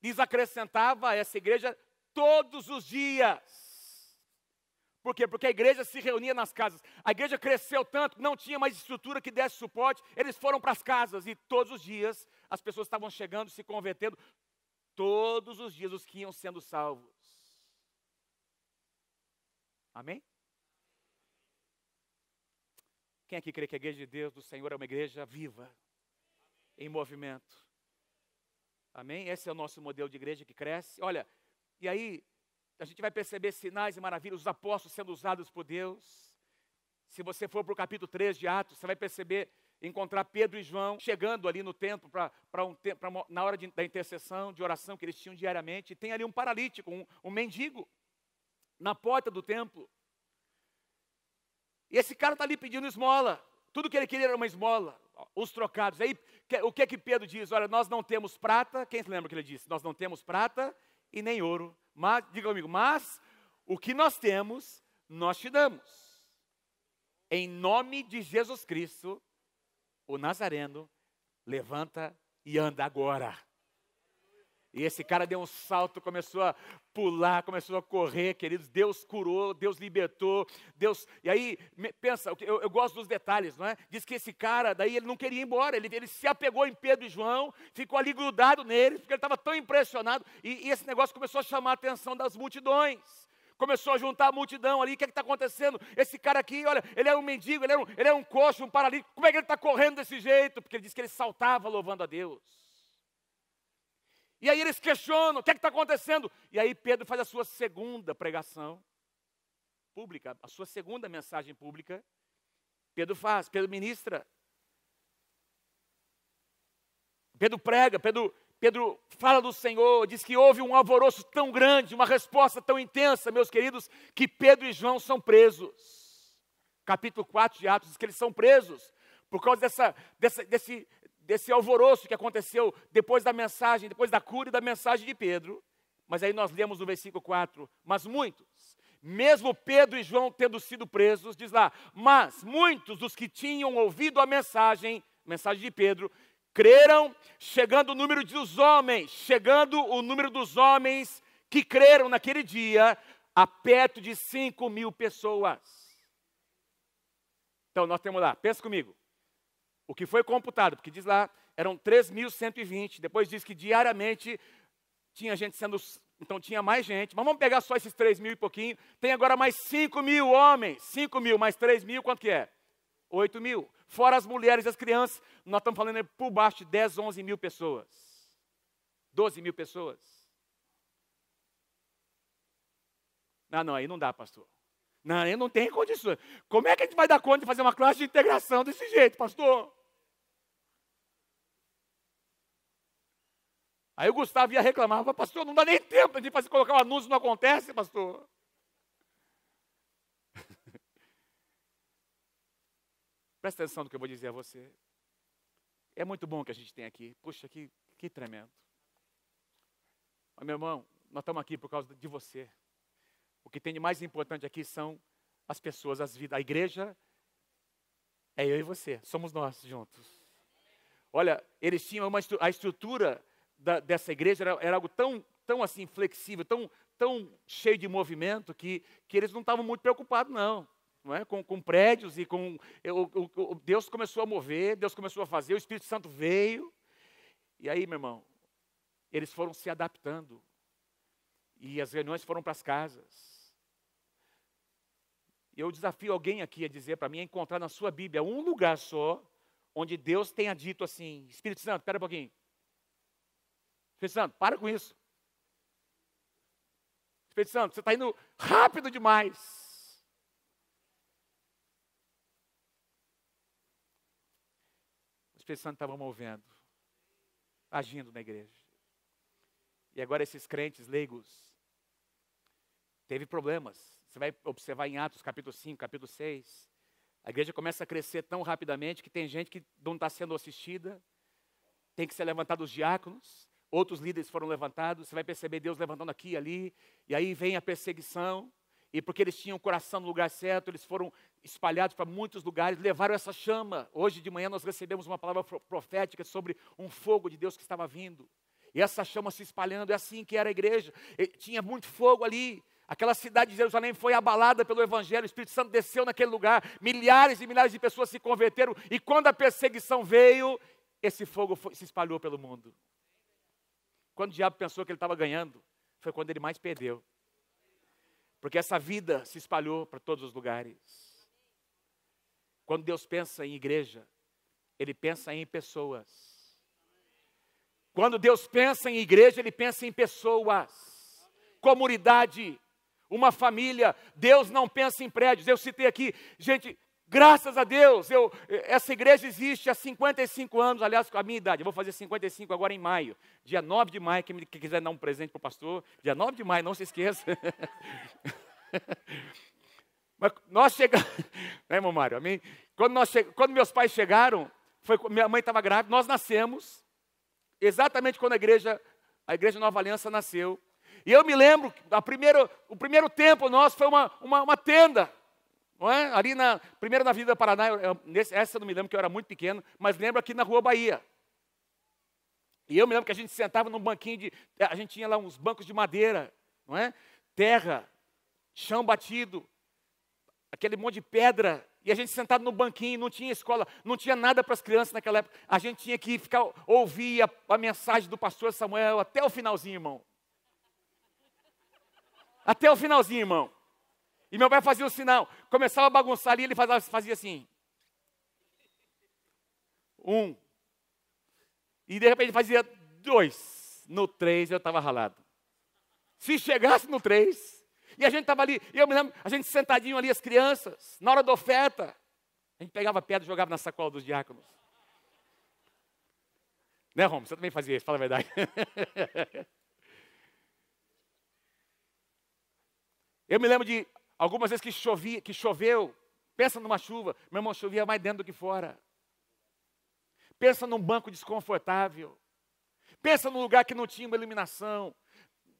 lhes acrescentava a essa igreja todos os dias. Por quê? Porque a igreja se reunia nas casas. A igreja cresceu tanto, não tinha mais estrutura que desse suporte. Eles foram para as casas e todos os dias as pessoas estavam chegando, se convertendo. Todos os dias os que iam sendo salvos. Amém? Quem aqui crê que a igreja de Deus, do Senhor, é uma igreja viva, em movimento? Amém? Esse é o nosso modelo de igreja que cresce. Olha, e aí a gente vai perceber sinais e maravilhas, os apóstolos sendo usados por Deus. Se você for para o capítulo 3 de Atos, você vai perceber, encontrar Pedro e João chegando ali no templo na hora da intercessão, de oração que eles tinham diariamente. E tem ali um paralítico, um mendigo, na porta do templo. E esse cara está ali pedindo esmola. Tudo que ele queria era uma esmola, os trocados. Aí o que é que Pedro diz? Olha, nós não temos prata. Quem se lembra que ele disse? Nós não temos prata e nem ouro. Mas, diga comigo, mas o que nós temos, nós te damos. Em nome de Jesus Cristo, o Nazareno, levanta e anda agora. E esse cara deu um salto, começou a pular, começou a correr, queridos. Deus curou, Deus libertou, Deus... E aí, pensa, eu gosto dos detalhes, não é? Diz que esse cara, daí ele não queria ir embora, ele se apegou em Pedro e João, ficou ali grudado neles, porque ele estava tão impressionado. E esse negócio começou a chamar a atenção das multidões. Começou a juntar a multidão ali. O que é que está acontecendo? Esse cara aqui, olha, ele é um mendigo, ele é um coxo, um paralítico. Como é que ele está correndo desse jeito? Porque ele disse que ele saltava louvando a Deus. E aí eles questionam, o que é que está acontecendo? E aí Pedro faz a sua segunda pregação pública, a sua segunda mensagem pública. Pedro ministra. Pedro prega, Pedro fala do Senhor, diz que houve um alvoroço tão grande, uma resposta tão intensa, meus queridos, que Pedro e João são presos. Capítulo 4 de Atos diz que eles são presos por causa desse alvoroço que aconteceu depois da mensagem, depois da cura e da mensagem de Pedro. Mas aí nós lemos no versículo 4, mas muitos, mesmo Pedro e João tendo sido presos, diz lá, mas muitos dos que tinham ouvido a mensagem de Pedro, creram, chegando o número dos homens que creram naquele dia, a perto de 5.000 pessoas. Então nós temos lá, pensa comigo, o que foi computado, porque diz lá, eram 3.120, depois diz que diariamente tinha gente sendo, então tinha mais gente, mas vamos pegar só esses 3.000 e pouquinho, tem agora mais 5.000 homens, 5.000 mais 3.000, quanto que é? 8.000, fora as mulheres e as crianças, nós estamos falando por baixo de 10, 11.000 pessoas, 12.000 pessoas. Não, aí não dá, pastor. Não, aí não tem condições. Como é que a gente vai dar conta de fazer uma classe de integração desse jeito, pastor? Aí o Gustavo ia reclamar, pastor, não dá nem tempo de fazer, colocar um anúncio, não acontece, pastor. Presta atenção no que eu vou dizer a você. É muito bom que a gente tem aqui. Puxa, que tremendo. Mas, meu irmão, nós estamos aqui por causa de você. O que tem de mais importante aqui são as pessoas, as vidas. A igreja é eu e você, somos nós juntos. Olha, eles tinham a estrutura dessa igreja era algo tão assim flexível, tão cheio de movimento que eles não estavam muito preocupados não é? Com prédios e com Deus começou a mover, Deus começou a fazer, o Espírito Santo veio e aí, meu irmão, eles foram se adaptando e as reuniões foram para as casas. Eu desafio alguém aqui a dizer para mim, a encontrar na sua Bíblia um lugar só onde Deus tenha dito assim, Espírito Santo, espera um pouquinho. Espírito Santo, para com isso. Espírito Santo, você está indo rápido demais. O Espírito Santo estava movendo, agindo na igreja. E agora esses crentes leigos, teve problemas. Você vai observar em Atos capítulo 5, capítulo 6. A igreja começa a crescer tão rapidamente que tem gente que não está sendo assistida. Tem que ser levantado os diáconos. Outros líderes foram levantados. Você vai perceber Deus levantando aqui e ali. E aí vem a perseguição. E porque eles tinham o coração no lugar certo, eles foram espalhados para muitos lugares, levaram essa chama. Hoje de manhã nós recebemos uma palavra profética sobre um fogo de Deus que estava vindo. E essa chama se espalhando, é assim que era a igreja. E tinha muito fogo ali. Aquela cidade de Jerusalém foi abalada pelo Evangelho, o Espírito Santo desceu naquele lugar, milhares e milhares de pessoas se converteram, e quando a perseguição veio, esse fogo se espalhou pelo mundo. Quando o diabo pensou que ele estava ganhando, foi quando ele mais perdeu. Porque essa vida se espalhou para todos os lugares. Quando Deus pensa em igreja, Ele pensa em pessoas. Quando Deus pensa em igreja, Ele pensa em pessoas, comunidade, uma família. Deus não pensa em prédios. Eu citei aqui, gente, graças a Deus, essa igreja existe há 55 anos, aliás, com a minha idade. Eu vou fazer 55 agora em maio, dia 9 de maio, quem quiser dar um presente para o pastor, dia 9 de maio, não se esqueça. Mas nós chegamos, né, irmão Mário? Amém? Quando meus pais chegaram, minha mãe estava grávida, nós nascemos, exatamente quando a igreja Nova Aliança nasceu. E eu me lembro, o primeiro tempo nosso foi uma tenda, não é? Ali primeiro na Avenida Paraná, essa eu não me lembro, que eu era muito pequeno, mas lembro aqui na Rua Bahia. E eu me lembro que a gente sentava num banquinho a gente tinha lá uns bancos de madeira, não é? Terra, chão batido, aquele monte de pedra, e a gente sentado no banquinho, não tinha escola, não tinha nada para as crianças naquela época. A gente tinha que ouvir a mensagem do pastor Samuel até o finalzinho, irmão. Até o finalzinho, irmão. E meu pai fazia o sinal. Começava a bagunçar ali, ele fazia assim. 1. E de repente fazia 2. No 3 eu estava ralado. Se chegasse no 3, e a gente estava ali, e eu me lembro, a gente sentadinho ali, as crianças, na hora da oferta, a gente pegava pedra e jogava na sacola dos diáconos. Né, Romo? Você também fazia isso, fala a verdade. Eu me lembro de algumas vezes que choveu. Pensa numa chuva, meu irmão, chovia mais dentro do que fora. Pensa num banco desconfortável. Pensa num lugar que não tinha uma iluminação.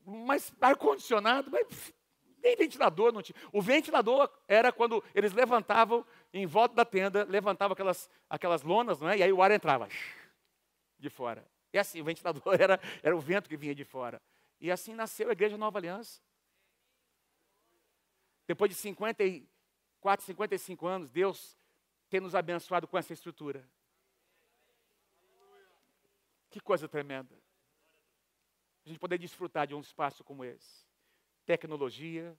Mas ar-condicionado, mas nem ventilador não tinha. O ventilador era quando eles levantavam em volta da tenda, levantavam aquelas lonas, não é? E aí o ar entrava de fora. E assim, o ventilador era o vento que vinha de fora. E assim nasceu a Igreja Nova Aliança. Depois de 54, 55 anos, Deus tem nos abençoado com essa estrutura. Que coisa tremenda. A gente poder desfrutar de um espaço como esse. Tecnologia,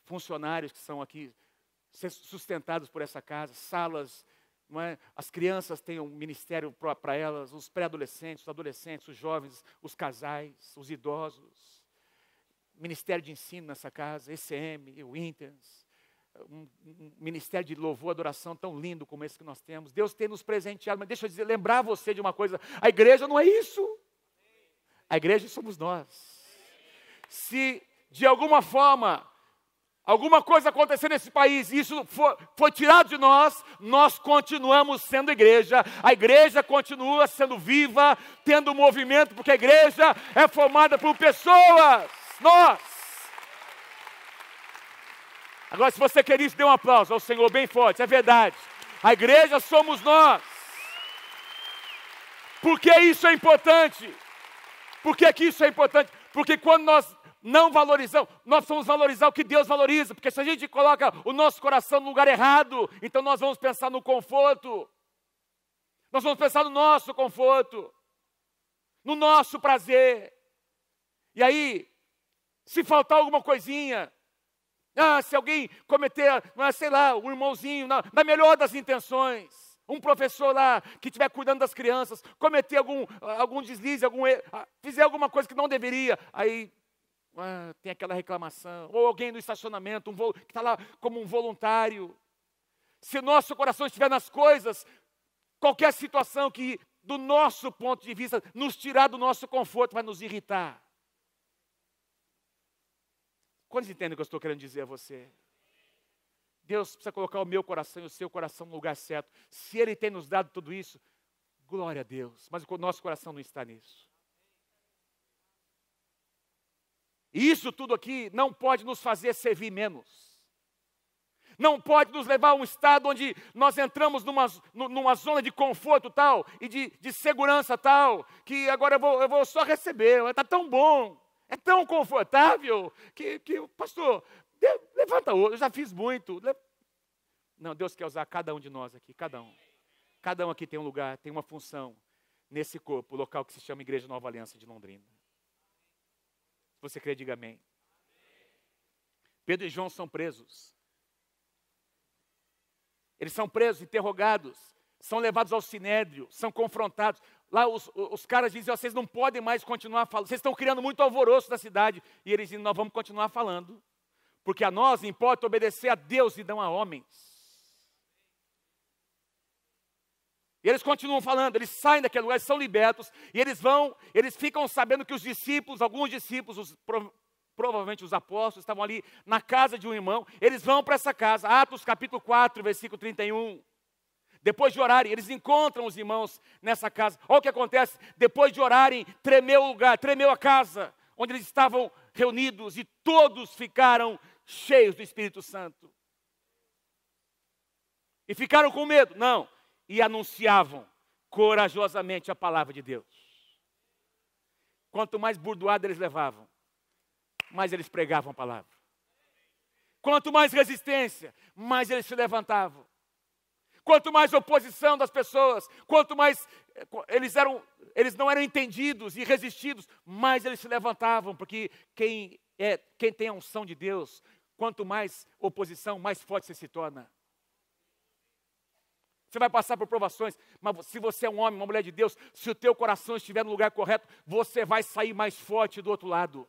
funcionários que são aqui sustentados por essa casa, salas, não é? As crianças têm um ministério para elas, os pré-adolescentes, os adolescentes, os jovens, os casais, os idosos. Ministério de ensino nessa casa, ECM, o Intens, um ministério de louvor, adoração tão lindo como esse que nós temos. Deus tem nos presenteado, mas deixa eu lembrar você de uma coisa, a igreja não é isso. A igreja somos nós. Se de alguma forma, alguma coisa acontecer nesse país, e isso foi tirado de nós, nós continuamos sendo igreja. A igreja continua sendo viva, tendo movimento, porque a igreja é formada por pessoas. Nós. Agora, se você quer isso, dê um aplauso ao Senhor bem forte, é verdade. A igreja somos nós. Por que isso é importante? Por que isso é importante? Porque quando nós não valorizamos, nós vamos valorizar o que Deus valoriza. Porque se a gente coloca o nosso coração no lugar errado, então nós vamos pensar no conforto. Nós vamos pensar no nosso conforto, no nosso prazer. E aí, se faltar alguma coisinha, se alguém cometer, sei lá, um irmãozinho, na melhor das intenções, Um professor lá que estiver cuidando das crianças, cometer algum deslize, fizer alguma coisa que não deveria, aí tem aquela reclamação. Ou alguém no estacionamento, que está lá como um voluntário. Se o nosso coração estiver nas coisas, qualquer situação que, do nosso ponto de vista, nos tirar do nosso conforto, vai nos irritar. Quantos entendem o que eu estou querendo dizer a você? Deus precisa colocar o meu coração e o seu coração no lugar certo. Se Ele tem nos dado tudo isso, glória a Deus. Mas o nosso coração não está nisso. E isso tudo aqui não pode nos fazer servir menos. Não pode nos levar a um estado onde nós entramos numa zona de conforto tal e de segurança tal, que agora eu vou só receber, está tão bom, é tão confortável, que pastor, levanta hoje, eu já fiz muito. Não, Deus quer usar cada um de nós aqui, cada um. Cada um aqui tem um lugar, tem uma função nesse corpo, o local que se chama Igreja Nova Aliança de Londrina. Se você crê, diga amém. Pedro e João são presos. Eles são presos, interrogados, são levados ao sinédrio, são confrontados. Lá os caras dizem, vocês não podem mais continuar falando, vocês estão criando muito alvoroço na cidade. E eles dizem, nós vamos continuar falando, porque a nós importa obedecer a Deus e não a homens. E eles continuam falando, eles saem daquele lugar, eles são libertos, e eles ficam sabendo que os discípulos, alguns discípulos, provavelmente os apóstolos, estavam ali na casa de um irmão. Eles vão para essa casa, Atos capítulo 4, versículo 31. Depois de orarem, eles encontram os irmãos nessa casa. Olha o que acontece, depois de orarem, tremeu o lugar, tremeu a casa, onde eles estavam reunidos, e todos ficaram cheios do Espírito Santo. E ficaram com medo? Não. E anunciavam corajosamente a palavra de Deus. Quanto mais burdoada eles levavam, mais eles pregavam a palavra. Quanto mais resistência, mais eles se levantavam. Quanto mais oposição das pessoas, quanto mais eles não eram entendidos e resistidos, mais eles se levantavam, porque quem tem a unção de Deus, quanto mais oposição, mais forte você se torna. Você vai passar por provações, mas se você é um homem, uma mulher de Deus, se o teu coração estiver no lugar correto, você vai sair mais forte do outro lado.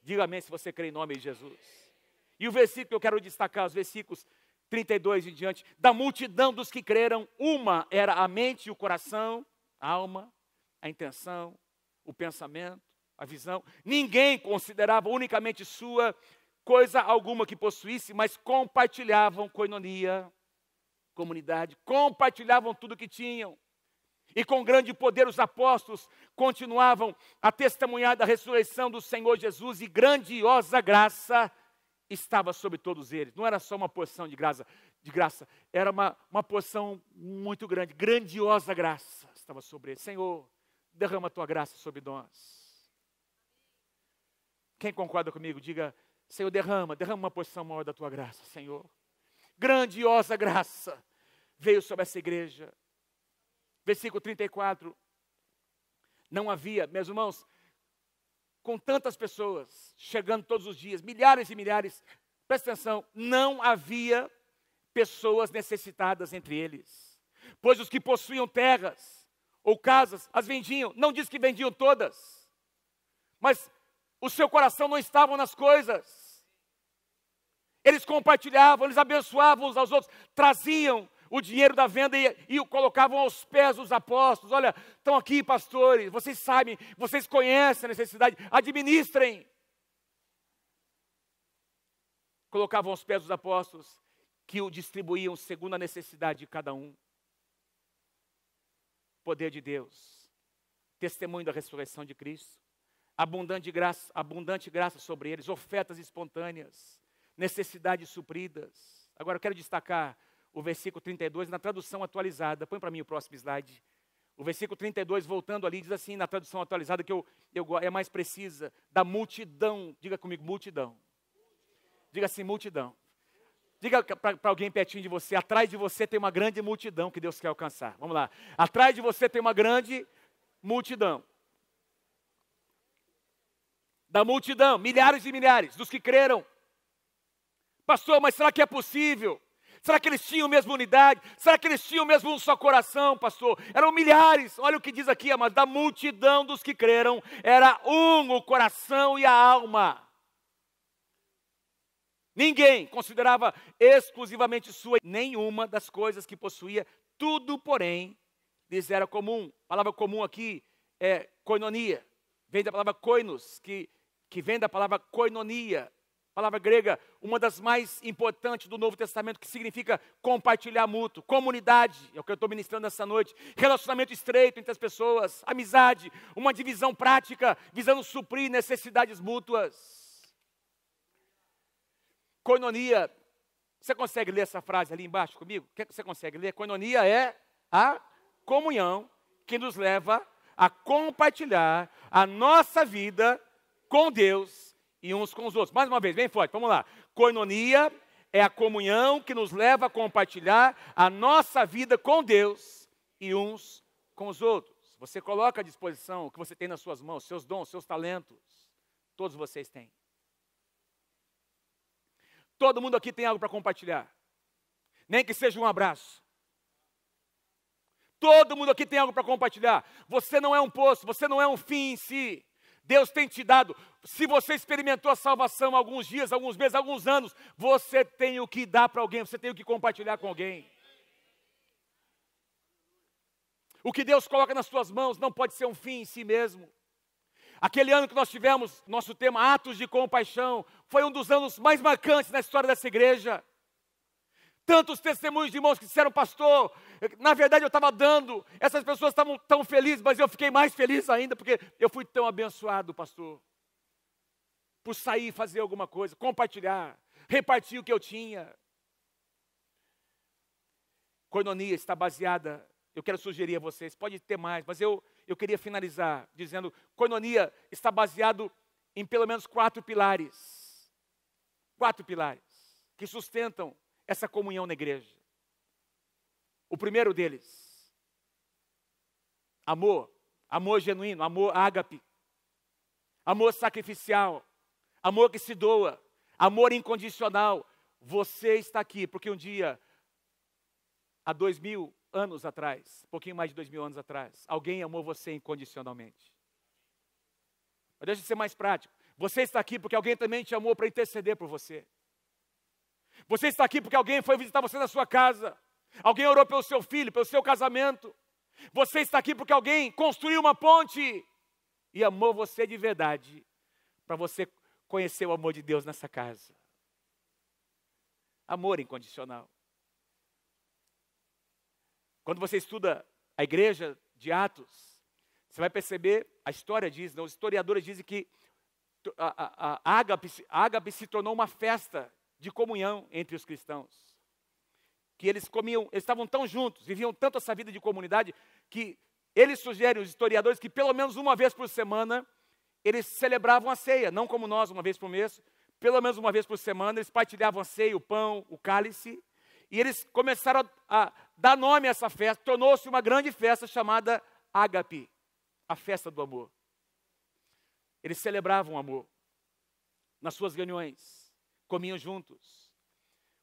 Diga amém se você crê em nome de Jesus. E o versículo que eu quero destacar, os versículos 32 em diante. Da multidão dos que creram, uma era a mente e o coração, a alma, a intenção, o pensamento, a visão. Ninguém considerava unicamente sua coisa alguma que possuísse, mas compartilhavam koinonia, comunidade, compartilhavam tudo que tinham. E com grande poder os apóstolos continuavam a testemunhar da ressurreição do Senhor Jesus, e grandiosa graça estava sobre todos eles. Não era só uma porção de graça, era uma porção muito grande, grandiosa graça estava sobre eles. Senhor, derrama a tua graça sobre nós. Quem concorda comigo, diga, Senhor, derrama uma porção maior da tua graça, Senhor. Grandiosa graça veio sobre essa igreja. Versículo 34. Não havia, meus irmãos, com tantas pessoas chegando todos os dias, milhares e milhares, presta atenção, não havia pessoas necessitadas entre eles. Pois os que possuíam terras ou casas, as vendiam. Não diz que vendiam todas, mas o seu coração não estava nas coisas. Eles compartilhavam, eles abençoavam uns aos outros, traziam o dinheiro da venda e o colocavam aos pés dos apóstolos. Olha, estão aqui pastores, vocês sabem, vocês conhecem a necessidade, administrem. Colocavam aos pés dos apóstolos, que o distribuíam segundo a necessidade de cada um. Poder de Deus, testemunho da ressurreição de Cristo, abundante graça sobre eles, ofertas espontâneas, necessidades supridas. Agora eu quero destacar o versículo 32 na tradução atualizada. Põe para mim o próximo slide. O versículo 32, voltando ali, diz assim, na tradução atualizada, que é mais precisa, da multidão. Diga comigo, multidão. Diga assim, multidão. Diga para alguém pertinho de você, atrás de você tem uma grande multidão que Deus quer alcançar. Vamos lá. Atrás de você tem uma grande multidão. Da multidão, milhares e milhares, dos que creram. Pastor, mas será que é possível? Será que eles tinham a mesma unidade? Será que eles tinham mesmo um só coração, pastor? Eram milhares. Olha o que diz aqui, mas da multidão dos que creram, era um o coração e a alma. Ninguém considerava exclusivamente sua nenhuma das coisas que possuía, tudo, porém, lhes era comum. A palavra comum aqui é koinonia. Vem da palavra koinos, que vem da palavra koinonia. Palavra grega, uma das mais importantes do Novo Testamento, que significa compartilhar mútuo, comunidade, é o que eu estou ministrando essa noite, relacionamento estreito entre as pessoas, amizade, uma divisão prática, visando suprir necessidades mútuas. Koinonia, você consegue ler essa frase ali embaixo comigo? Você consegue ler? Koinonia é a comunhão que nos leva a compartilhar a nossa vida com Deus e uns com os outros. Mais uma vez, bem forte, vamos lá. Koinonia é a comunhão que nos leva a compartilhar a nossa vida com Deus e uns com os outros. Você coloca à disposição o que você tem nas suas mãos, seus dons, seus talentos. Todos vocês têm. Todo mundo aqui tem algo para compartilhar. Nem que seja um abraço. Todo mundo aqui tem algo para compartilhar. Você não é um poço, você não é um fim em si. Deus tem te dado. Se você experimentou a salvação há alguns dias, alguns meses, alguns anos, você tem o que dar para alguém, você tem o que compartilhar com alguém. O que Deus coloca nas suas mãos não pode ser um fim em si mesmo. Aquele ano que nós tivemos, nosso tema Atos de Compaixão, foi um dos anos mais marcantes na história dessa igreja. Tantos testemunhos de irmãos que disseram, pastor, na verdade eu estava dando, essas pessoas estavam tão felizes, mas eu fiquei mais feliz ainda, porque eu fui tão abençoado, pastor, por sair e fazer alguma coisa, compartilhar, repartir o que eu tinha. Koinonia está baseada, eu quero sugerir a vocês, pode ter mais, mas eu queria finalizar dizendo, koinonia está baseado em pelo menos 4 pilares. 4 pilares que sustentam essa comunhão na igreja. O primeiro deles, amor genuíno, amor ágape, amor sacrificial, amor que se doa, amor incondicional. Você está aqui porque um dia, há 2000 anos atrás, um pouquinho mais de 2000 anos atrás, alguém amou você incondicionalmente. Mas deixa eu ser mais prático. Você está aqui porque alguém também te amou para interceder por você. Você está aqui porque alguém foi visitar você na sua casa. Alguém orou pelo seu filho, pelo seu casamento. Você está aqui porque alguém construiu uma ponte e amou você de verdade, para você conhecer o amor de Deus nessa casa. Amor incondicional. Quando você estuda a igreja de Atos, você vai perceber, a história diz, os historiadores dizem que a ágape se tornou uma festa de comunhão entre os cristãos. Que eles comiam, eles estavam tão juntos, viviam tanto essa vida de comunidade, que eles sugerem, os historiadores, que pelo menos uma vez por semana, eles celebravam a ceia, não como nós, uma vez por mês, pelo menos uma vez por semana, eles partilhavam a ceia, o pão, o cálice, e eles começaram a dar nome a essa festa, tornou-se uma grande festa chamada ágape, a festa do amor. Eles celebravam o amor nas suas reuniões, comiam juntos.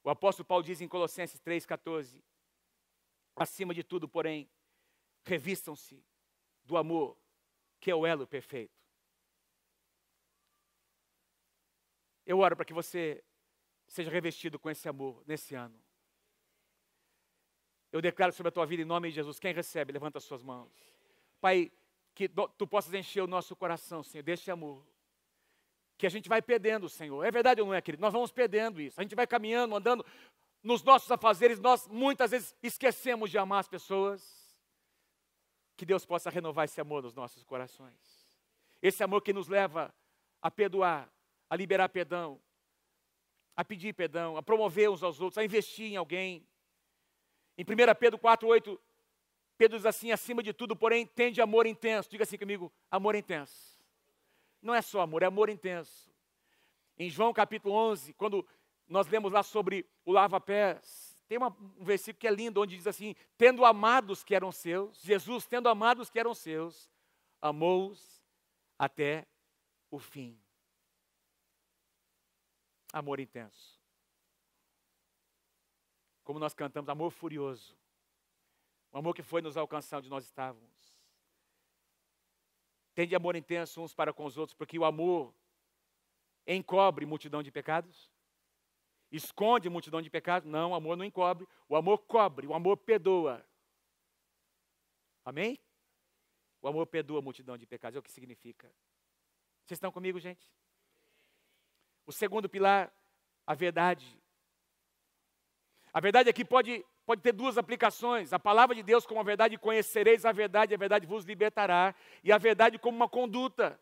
O apóstolo Paulo diz em Colossenses 3,14, acima de tudo, porém, revistam-se do amor, que é o elo perfeito. Eu oro para que você seja revestido com esse amor nesse ano. Eu declaro sobre a tua vida em nome de Jesus. Quem recebe, levanta as suas mãos. Pai, que tu possas encher o nosso coração, Senhor, deste amor. Que a gente vai perdendo, Senhor. É verdade ou não é, querido? Nós vamos perdendo isso. A gente vai caminhando, andando nos nossos afazeres. Nós muitas vezes esquecemos de amar as pessoas. Que Deus possa renovar esse amor nos nossos corações. Esse amor que nos leva a perdoar, a liberar perdão, a pedir perdão, a promover uns aos outros, a investir em alguém. Em 1 Pedro 4,8, Pedro diz assim, acima de tudo, porém, tende amor intenso. Diga assim comigo, amor intenso. Não é só amor, é amor intenso. Em João capítulo 11, quando nós lemos lá sobre o lava-pés, tem um versículo que é lindo, onde diz assim, tendo amados que eram seus, Jesus, tendo amados que eram seus, amou-os até o fim. Amor intenso. como nós cantamos, amor furioso. Um amor que foi nos alcançar onde nós estávamos. Tende amor intenso uns para com os outros, porque o amor encobre multidão de pecados? Esconde multidão de pecados? Não, o amor não encobre. O amor cobre, o amor perdoa. Amém? O amor perdoa a multidão de pecados, é o que significa. Vocês estão comigo, gente? O segundo pilar, a verdade. A verdade aqui pode ter duas aplicações. A palavra de Deus como a verdade, conhecereis a verdade vos libertará. E a verdade como uma conduta,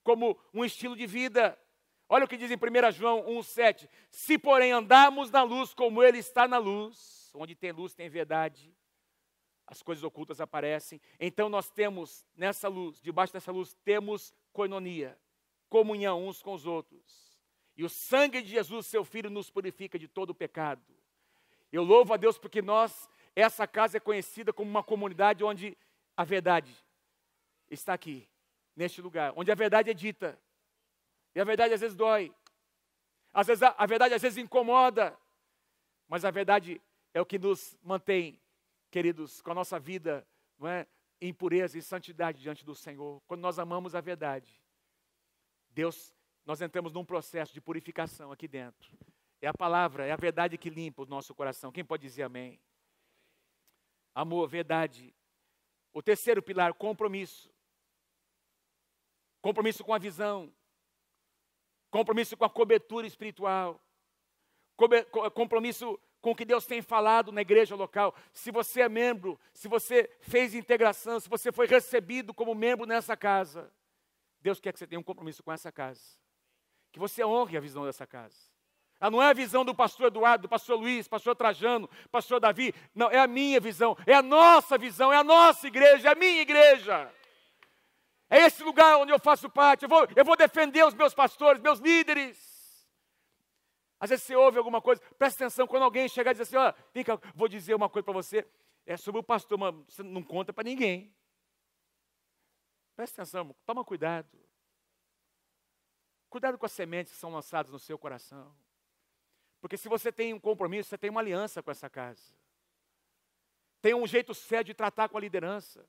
como um estilo de vida. Olha o que diz em 1 João 1,7. Se porém andarmos na luz como Ele está na luz, onde tem luz tem verdade, as coisas ocultas aparecem. Então nós temos nessa luz, debaixo dessa luz, temos koinonia, comunhão uns com os outros. E o sangue de Jesus, seu Filho, nos purifica de todo o pecado. Eu louvo a Deus porque essa casa é conhecida como uma comunidade onde a verdade está aqui, neste lugar, onde a verdade é dita. E a verdade às vezes dói. Às vezes a verdade às vezes incomoda. Mas a verdade é o que nos mantém, queridos, com a nossa vida, não é, em pureza e santidade diante do Senhor. Quando nós amamos a verdade, nós entramos num processo de purificação aqui dentro. É a palavra, é a verdade que limpa o nosso coração. Quem pode dizer amém? Amor, verdade. O terceiro pilar, compromisso. Compromisso com a visão. Compromisso com a cobertura espiritual. Compromisso com o que Deus tem falado na igreja local. Se você é membro, se você fez integração, se você foi recebido como membro nessa casa, Deus quer que você tenha um compromisso com essa casa. Que você honre a visão dessa casa. Não é a visão do pastor Eduardo, do pastor Luiz, pastor Trajano, pastor Davi. Não, é a minha visão, é a nossa visão, é a nossa igreja, é a minha igreja. É esse lugar onde eu faço parte. Eu vou defender os meus pastores, meus líderes. Às vezes você ouve alguma coisa, presta atenção, quando alguém chegar e dizer assim, ó, vem cá, vou dizer uma coisa para você, é sobre o pastor, mas você não conta para ninguém. Presta atenção, toma cuidado. Cuidado com as sementes que são lançadas no seu coração. Porque se você tem um compromisso, você tem uma aliança com essa casa. Tem um jeito sério de tratar com a liderança.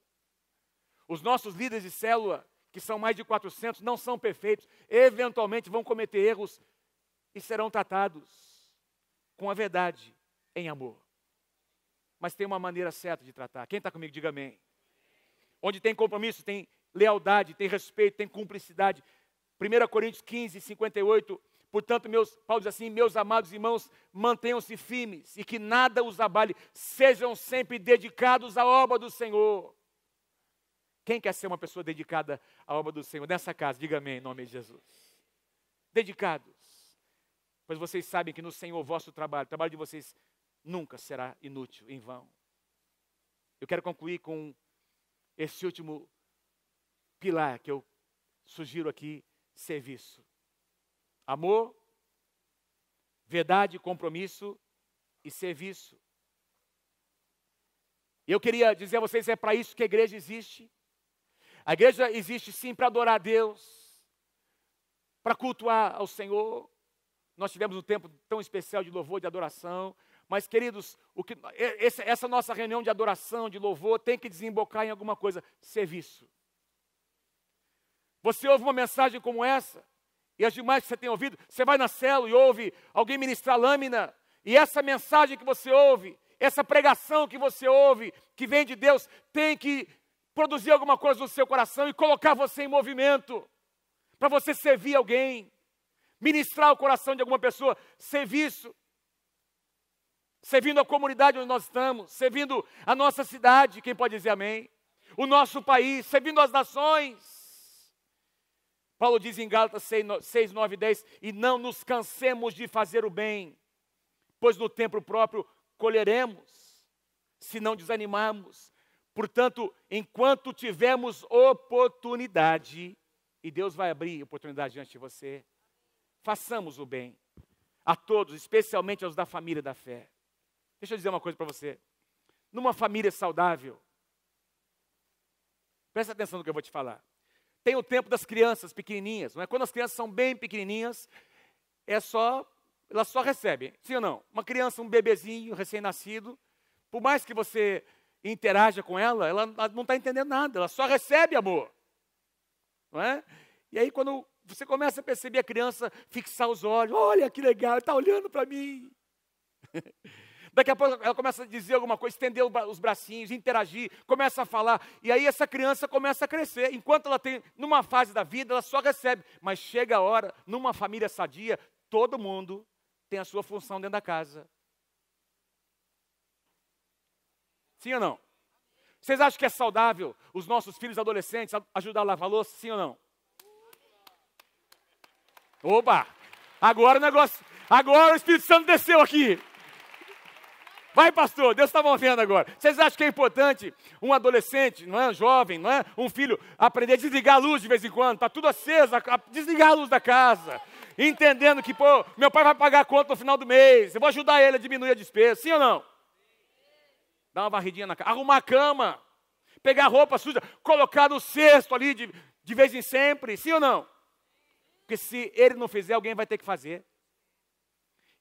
Os nossos líderes de célula, que são mais de 400, não são perfeitos. Eventualmente vão cometer erros e serão tratados com a verdade, em amor. Mas tem uma maneira certa de tratar. Quem está comigo, diga amém. Onde tem compromisso, tem lealdade, tem respeito, tem cumplicidade. 1 Coríntios 15, 58. Portanto, Paulo diz assim, meus amados irmãos, mantenham-se firmes e que nada os abale, sejam sempre dedicados à obra do Senhor. Quem quer ser uma pessoa dedicada à obra do Senhor? Nessa casa, diga amém, em nome de Jesus. Dedicados. Pois vocês sabem que no Senhor o vosso trabalho, o trabalho de vocês nunca será inútil, em vão. Eu quero concluir com esse último pilar que eu sugiro aqui, serviço. Amor, verdade, compromisso e serviço. Eu queria dizer a vocês, é para isso que a igreja existe. A igreja existe sim para adorar a Deus, para cultuar ao Senhor. Nós tivemos um tempo tão especial de louvor, de adoração. Mas, queridos, essa nossa reunião de adoração, de louvor, tem que desembocar em alguma coisa, serviço. Você ouve uma mensagem como essa, e as demais que você tem ouvido, você vai na célula e ouve alguém ministrar lâmina, e essa mensagem que você ouve, essa pregação que você ouve, que vem de Deus, tem que produzir alguma coisa no seu coração e colocar você em movimento, para você servir alguém, ministrar o coração de alguma pessoa, serviço, servindo a comunidade onde nós estamos, servindo a nossa cidade, quem pode dizer amém? O nosso país, servindo as nações. Paulo diz em Gálatas 6, 9 e 10, e não nos cansemos de fazer o bem, pois no tempo próprio colheremos, se não desanimarmos. Portanto, enquanto tivermos oportunidade, e Deus vai abrir oportunidade diante de você, façamos o bem a todos, especialmente aos da família da fé. Deixa eu dizer uma coisa para você. Numa família saudável, presta atenção no que eu vou te falar. Tem o tempo das crianças pequenininhas, não é? Quando as crianças são bem pequenininhas, é só elas só recebem, sim ou não? Uma criança, um bebezinho recém-nascido, por mais que você interaja com ela não está entendendo nada, ela só recebe amor. Não é? E aí quando você começa a perceber a criança fixar os olhos, olha que legal, ele está olhando para mim. Daqui a pouco ela começa a dizer alguma coisa, estender os bracinhos, interagir, começa a falar. E aí essa criança começa a crescer. Enquanto ela tem, numa fase da vida, ela só recebe. Mas chega a hora, numa família sadia, todo mundo tem a sua função dentro da casa. Sim ou não? Vocês acham que é saudável os nossos filhos adolescentes ajudar a lavar a louça? Sim ou não? Opa! Agora o negócio... Agora o Espírito Santo desceu aqui. Vai, pastor, Deus está movendo agora. Vocês acham que é importante um adolescente, não é, um jovem, não é, um filho, aprender a desligar a luz de vez em quando? Está tudo aceso, desligar a luz da casa. Entendendo que, pô, meu pai vai pagar a conta no final do mês. Eu vou ajudar ele a diminuir a despesa. Sim ou não? Dar uma varridinha na casa. Arrumar a cama. Pegar a roupa suja. Colocar no cesto ali de vez em sempre. Sim ou não? Porque se ele não fizer, alguém vai ter que fazer.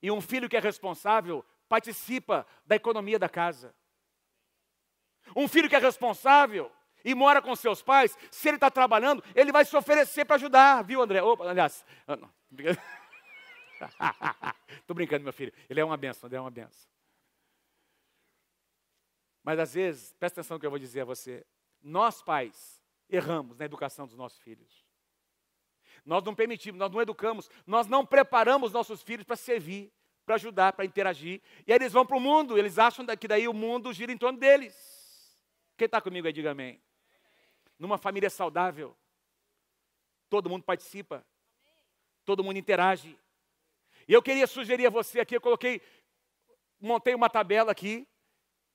E um filho que é responsável participa da economia da casa. Um filho que é responsável e mora com seus pais, se ele está trabalhando, ele vai se oferecer para ajudar, viu, André? Opa, aliás, estou brincando, meu filho. Ele é uma benção, ele é uma benção. Mas às vezes, presta atenção no que eu vou dizer a você. Nós, pais, erramos na educação dos nossos filhos. Nós não permitimos, nós não educamos, nós não preparamos nossos filhos para servir, para ajudar, para interagir. E aí eles vão para o mundo, eles acham que daí o mundo gira em torno deles. Quem está comigo aí, diga amém. Numa família saudável, todo mundo participa, todo mundo interage. E eu queria sugerir a você aqui, montei uma tabela aqui,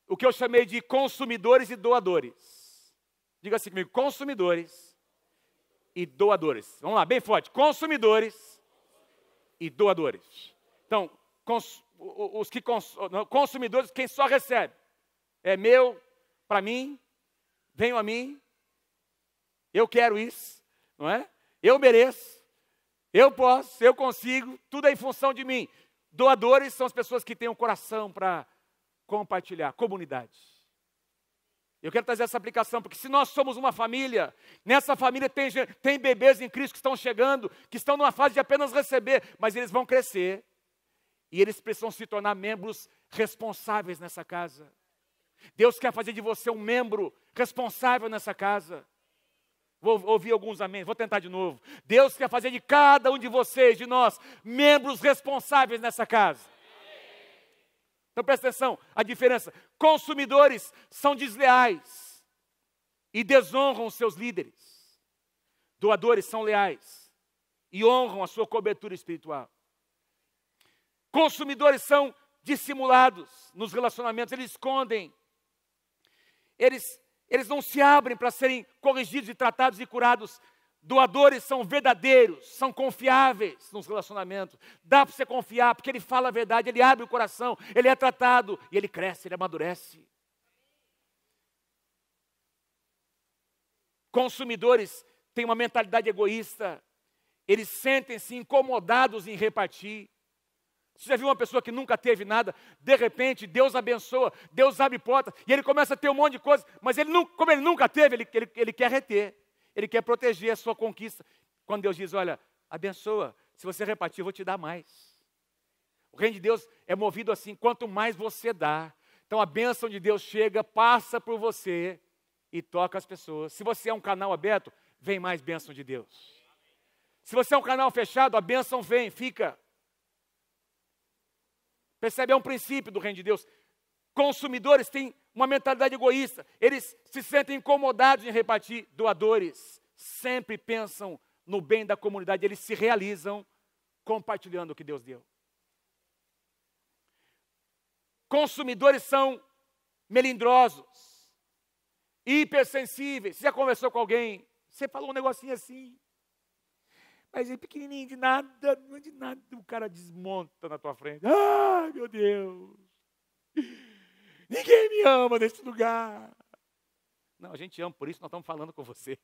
o que eu chamei de consumidores e doadores. Diga assim comigo, consumidores e doadores. Vamos lá, bem forte. Consumidores e doadores. Então, consumidores, quem só recebe. É meu, para mim, venham a mim, eu quero isso, não é? Eu mereço, eu posso, eu consigo, tudo é em função de mim. Doadores são as pessoas que têm um coração para compartilhar, comunidade. Eu quero trazer essa aplicação, porque se nós somos uma família, nessa família tem bebês em Cristo que estão chegando, que estão numa fase de apenas receber, mas eles vão crescer, e eles precisam se tornar membros responsáveis nessa casa. Deus quer fazer de você um membro responsável nessa casa. Vou ouvir alguns amém, vou tentar de novo. Deus quer fazer de cada um de vocês, de nós, membros responsáveis nessa casa. Então presta atenção, a diferença. Consumidores são desleais e desonram os seus líderes. Doadores são leais e honram a sua cobertura espiritual. Consumidores são dissimulados nos relacionamentos, eles escondem. Eles não se abrem para serem corrigidos e tratados e curados. Doadores são verdadeiros, são confiáveis nos relacionamentos. Dá para você confiar, porque ele fala a verdade, ele abre o coração, ele é tratado e ele cresce, ele amadurece. Consumidores têm uma mentalidade egoísta, eles sentem-se incomodados em repartir. Você já viu uma pessoa que nunca teve nada, de repente Deus abençoa, Deus abre portas, e ele começa a ter um monte de coisa, mas como ele nunca teve, ele quer reter, ele quer proteger a sua conquista. Quando Deus diz, olha, abençoa, se você repartir, eu vou te dar mais. O reino de Deus é movido assim, quanto mais você dá. Então a bênção de Deus chega, passa por você e toca as pessoas. Se você é um canal aberto, vem mais bênção de Deus. Se você é um canal fechado, a bênção vem, fica. Percebe? É um princípio do reino de Deus. Consumidores têm uma mentalidade egoísta. Eles se sentem incomodados em repartir. Doadores sempre pensam no bem da comunidade. Eles se realizam compartilhando o que Deus deu. Consumidores são melindrosos, hipersensíveis. Você já conversou com alguém? Você falou um negocinho assim, mas é pequenininho, de nada, o cara desmonta na tua frente. Ai, meu Deus, ninguém me ama nesse lugar. Não, a gente ama, por isso nós estamos falando com você.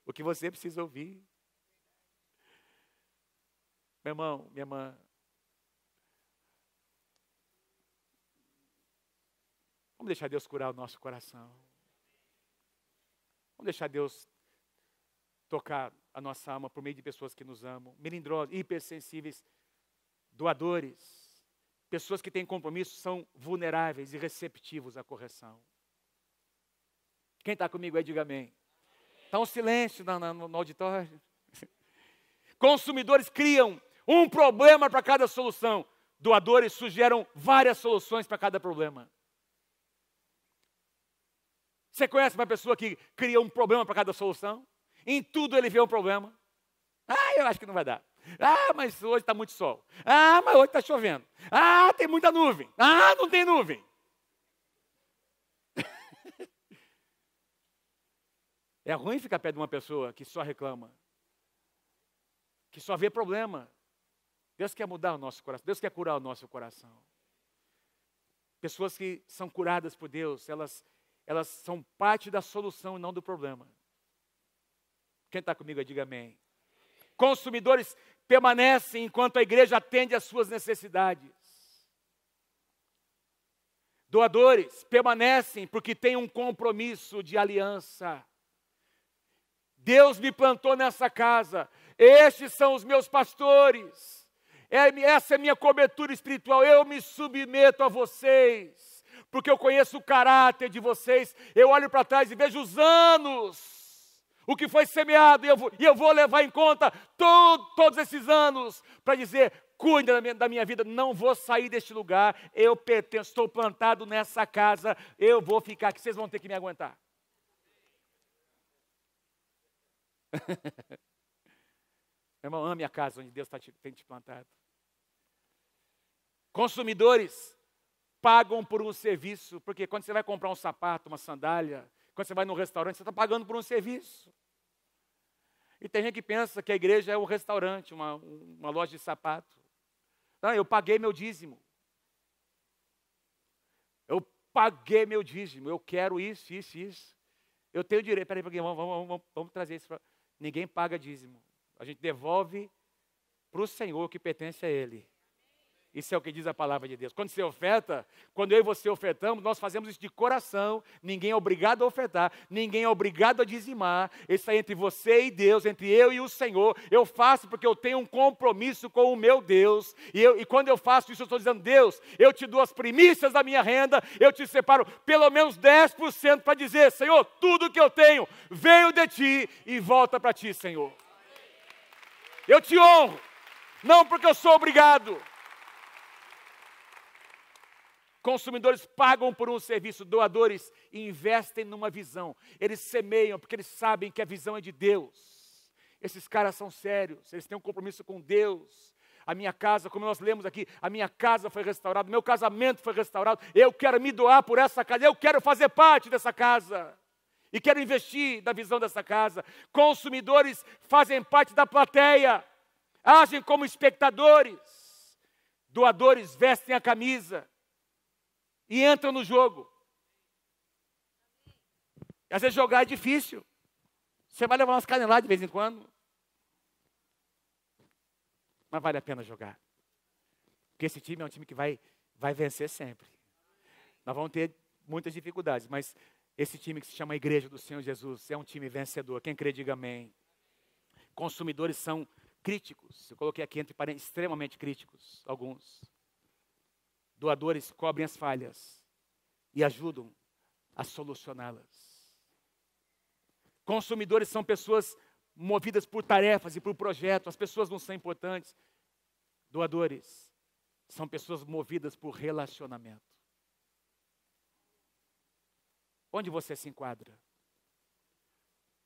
O que você precisa ouvir. Meu irmão, minha irmã, Vamos deixar Deus curar o nosso coração. Vamos deixar Deus tocar a nossa alma por meio de pessoas que nos amam, melindrosos, hipersensíveis, doadores, pessoas que têm compromisso, são vulneráveis e receptivos à correção. Quem está comigo aí, diga amém. Está um silêncio no auditório. Consumidores criam um problema para cada solução. Doadores sugerem várias soluções para cada problema. Você conhece uma pessoa que cria um problema para cada solução? Em tudo ele vê um problema. Eu acho que não vai dar. Mas hoje está muito sol. Mas hoje está chovendo. Tem muita nuvem. Não tem nuvem. É ruim ficar perto de uma pessoa que só reclama, que só vê problema. Deus quer mudar o nosso coração. Deus quer curar o nosso coração. Pessoas que são curadas por Deus, elas são parte da solução e não do problema. Quem está comigo, diga amém. Consumidores permanecem enquanto a igreja atende às suas necessidades. Doadores permanecem porque têm um compromisso de aliança. Deus me plantou nessa casa. Estes são os meus pastores. Essa é a minha cobertura espiritual. Eu me submeto a vocês, porque eu conheço o caráter de vocês. Eu olho para trás e vejo os anos, o que foi semeado, e eu vou levar em conta todos esses anos para dizer: cuide da minha vida, não vou sair deste lugar, eu pertenço, estou plantado nessa casa, eu vou ficar aqui, vocês vão ter que me aguentar. Meu irmão, ame a casa onde Deus tem te plantado. Consumidores pagam por um serviço, porque quando você vai comprar um sapato, uma sandália, quando você vai num restaurante, você está pagando por um serviço. E tem gente que pensa que a igreja é um restaurante, uma loja de sapato. Não, eu paguei meu dízimo. Eu paguei meu dízimo, eu quero isso. Eu tenho direito, peraí, vamos trazer isso. Ninguém paga dízimo. A gente devolve para o Senhor o que pertence a Ele. Isso é o que diz a palavra de Deus. Quando você oferta, quando eu e você ofertamos, nós fazemos isso de coração. Ninguém é obrigado a ofertar, ninguém é obrigado a dizimar. Isso é entre você e Deus, entre eu e o Senhor. Eu faço porque eu tenho um compromisso com o meu Deus. E quando eu faço isso, eu estou dizendo: Deus, eu te dou as primícias da minha renda, eu te separo pelo menos 10% para dizer: Senhor, tudo que eu tenho veio de Ti e volta para Ti, Senhor. Eu te honro, não porque eu sou obrigado. Consumidores pagam por um serviço, doadores investem numa visão. Eles semeiam porque eles sabem que a visão é de Deus. Esses caras são sérios, eles têm um compromisso com Deus. A minha casa, como nós lemos aqui, a minha casa foi restaurada, meu casamento foi restaurado. Eu quero me doar por essa casa, eu quero fazer parte dessa casa. E quero investir na visão dessa casa. Consumidores fazem parte da plateia, agem como espectadores. Doadores vestem a camisa e entram no jogo. Às vezes jogar é difícil. Você vai levar umas caneladas de vez em quando. Mas vale a pena jogar. Porque esse time é um time que vai vencer sempre. Nós vamos ter muitas dificuldades, mas esse time que se chama Igreja do Senhor Jesus é um time vencedor. Quem crê, diga amém. Consumidores são críticos. Eu coloquei aqui entre parênteses, extremamente críticos, alguns. Doadores cobrem as falhas e ajudam a solucioná-las. Consumidores são pessoas movidas por tarefas e por projetos. As pessoas não são importantes. Doadores são pessoas movidas por relacionamento. Onde você se enquadra?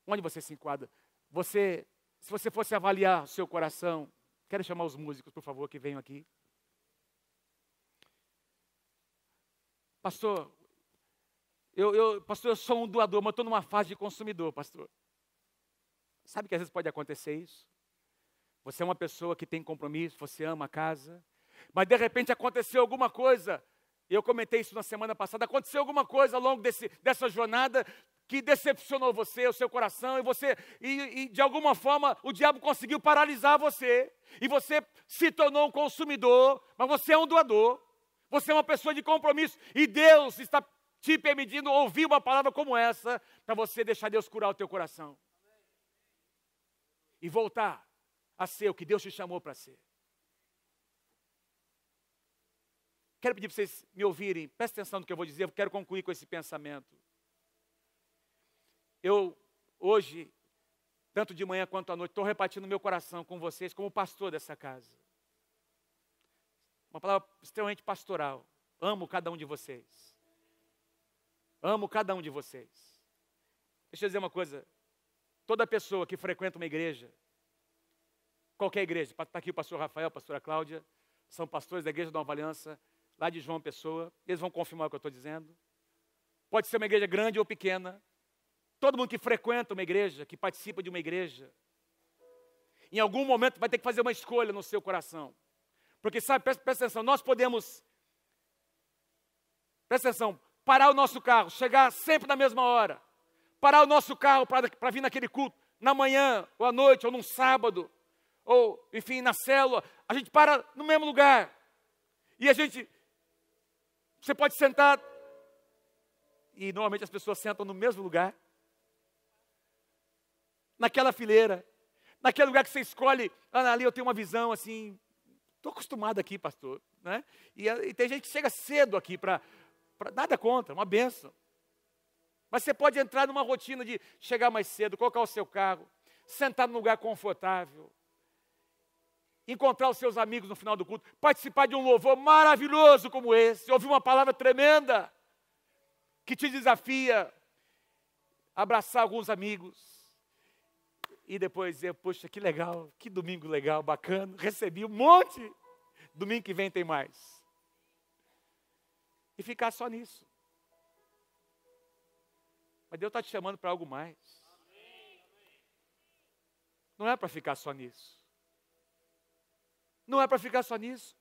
Onde você se enquadra? Se você fosse avaliar o seu coração, quero chamar os músicos, por favor, que venham aqui. Pastor, pastor, eu sou um doador, mas estou numa fase de consumidor, pastor. Sabe que às vezes pode acontecer isso? Você é uma pessoa que tem compromisso, você ama a casa, mas de repente aconteceu alguma coisa, e eu comentei isso na semana passada, aconteceu alguma coisa ao longo dessa jornada que decepcionou você, o seu coração, e de alguma forma o diabo conseguiu paralisar você, e você se tornou um consumidor, mas você é um doador. Você é uma pessoa de compromisso e Deus está te permitindo ouvir uma palavra como essa, para você deixar Deus curar o teu coração. E voltar a ser o que Deus te chamou para ser. Quero pedir para vocês me ouvirem, prestem atenção no que eu vou dizer, eu quero concluir com esse pensamento. Eu, hoje, tanto de manhã quanto à noite, estou repartindo meu coração com vocês como pastor dessa casa. Uma palavra extremamente pastoral. Amo cada um de vocês. Amo cada um de vocês. Deixa eu dizer uma coisa. Toda pessoa que frequenta uma igreja, qualquer igreja, está aqui o pastor Rafael, a pastora Cláudia, são pastores da Igreja da Nova Aliança, lá de João Pessoa, eles vão confirmar o que eu estou dizendo. Pode ser uma igreja grande ou pequena. Todo mundo que frequenta uma igreja, que participa de uma igreja, em algum momento vai ter que fazer uma escolha no seu coração. Porque sabe, presta atenção, nós podemos, presta atenção, parar o nosso carro, chegar sempre na mesma hora, parar o nosso carro para vir naquele culto, na manhã, ou à noite, ou num sábado, ou, enfim, na célula, a gente para no mesmo lugar. E você pode sentar, e normalmente as pessoas sentam no mesmo lugar, naquela fileira, naquele lugar que você escolhe, ali eu tenho uma visão assim, estou acostumado aqui, pastor, né? E tem gente que chega cedo aqui nada contra, uma benção. Mas você pode entrar numa rotina de chegar mais cedo, colocar o seu carro, sentar num lugar confortável, encontrar os seus amigos no final do culto, participar de um louvor maravilhoso como esse, ouvir uma palavra tremenda, que te desafia, abraçar alguns amigos, e depois dizer, poxa, que legal, que domingo legal, bacana, recebi um monte, domingo que vem tem mais. E ficar só nisso. Mas Deus está te chamando para algo mais. Não é para ficar só nisso. Não é para ficar só nisso.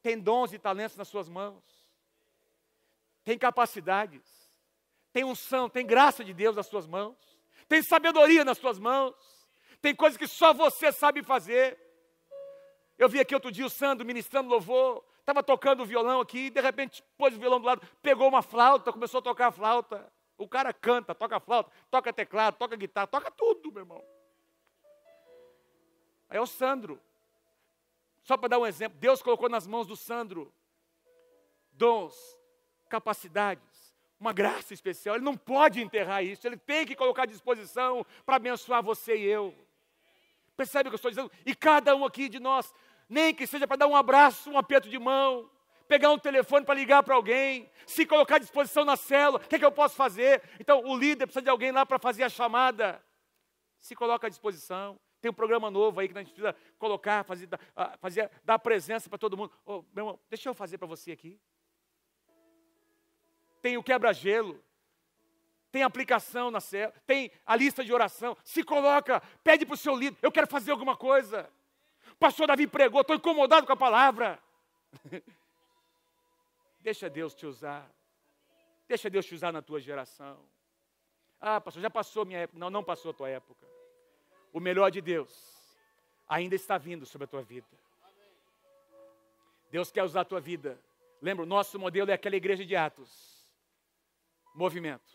Tem dons e talentos nas suas mãos. Tem capacidades. Tem unção, tem graça de Deus nas suas mãos. Tem sabedoria nas suas mãos. Tem coisas que só você sabe fazer. Eu vi aqui outro dia o Sandro ministrando louvor. Estava tocando o violão aqui. E de repente pôs o violão do lado. Pegou uma flauta, começou a tocar a flauta. O cara canta, toca flauta, toca teclado, toca guitarra, toca tudo, meu irmão. Aí é o Sandro. Só para dar um exemplo. Deus colocou nas mãos do Sandro dons, capacidades, uma graça especial. Ele não pode enterrar isso. Ele tem que colocar à disposição para abençoar você e eu. Percebe o que eu estou dizendo? E cada um aqui de nós, nem que seja para dar um abraço, um aperto de mão, pegar um telefone para ligar para alguém, se colocar à disposição na célula, o que é que eu posso fazer? Então, o líder precisa de alguém lá para fazer a chamada. Se coloca à disposição. Tem um programa novo aí que a gente precisa colocar, dar presença para todo mundo. Oh, meu irmão, deixa eu fazer para você aqui. Tem o quebra-gelo. Tem aplicação na célula. Tem a lista de oração. Se coloca, pede para o seu líder. Eu quero fazer alguma coisa. O pastor Davi pregou, estou incomodado com a palavra. Deixa Deus te usar. Deixa Deus te usar na tua geração. Ah, pastor, já passou minha época. Não, não passou a tua época. O melhor de Deus ainda está vindo sobre a tua vida. Deus quer usar a tua vida. Lembra, o nosso modelo é aquela igreja de Atos. Movimento.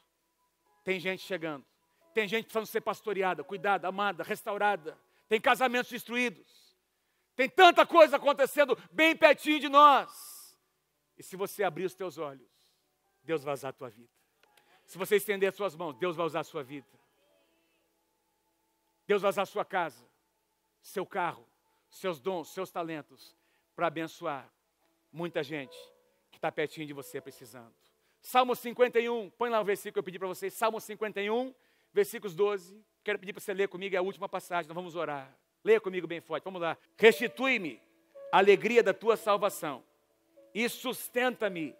Tem gente chegando. Tem gente precisando ser pastoreada, cuidada, amada, restaurada. Tem casamentos destruídos. Tem tanta coisa acontecendo bem pertinho de nós. E se você abrir os teus olhos, Deus vai usar a tua vida. Se você estender as suas mãos, Deus vai usar a sua vida. Deus vai usar a sua casa, seu carro, seus dons, seus talentos, para abençoar muita gente que está pertinho de você precisando. Salmo 51, põe lá o versículo que eu pedi para vocês. Salmo 51, versículos 12. Quero pedir para você ler comigo, é a última passagem, nós vamos orar. Leia comigo bem forte, vamos lá. Restitui-me a alegria da tua salvação e sustenta-me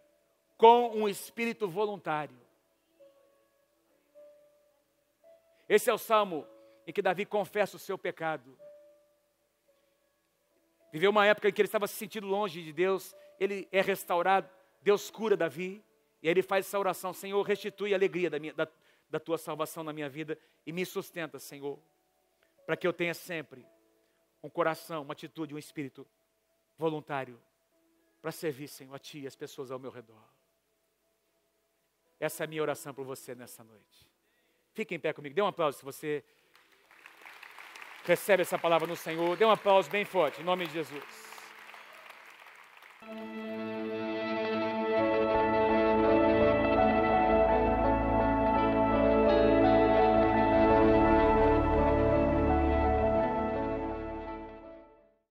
com um espírito voluntário. Esse é o salmo em que Davi confessa o seu pecado. Viveu uma época em que ele estava se sentindo longe de Deus, ele é restaurado, Deus cura Davi, e aí ele faz essa oração: Senhor, restitui a alegria da tua salvação na minha vida e me sustenta, Senhor, para que eu tenha sempre um coração, uma atitude, um espírito voluntário para servir, Senhor, a Ti e as pessoas ao meu redor. Essa é a minha oração por você nessa noite. Fique em pé comigo, dê um aplauso se você recebe essa palavra no Senhor. Dê um aplauso bem forte, em nome de Jesus.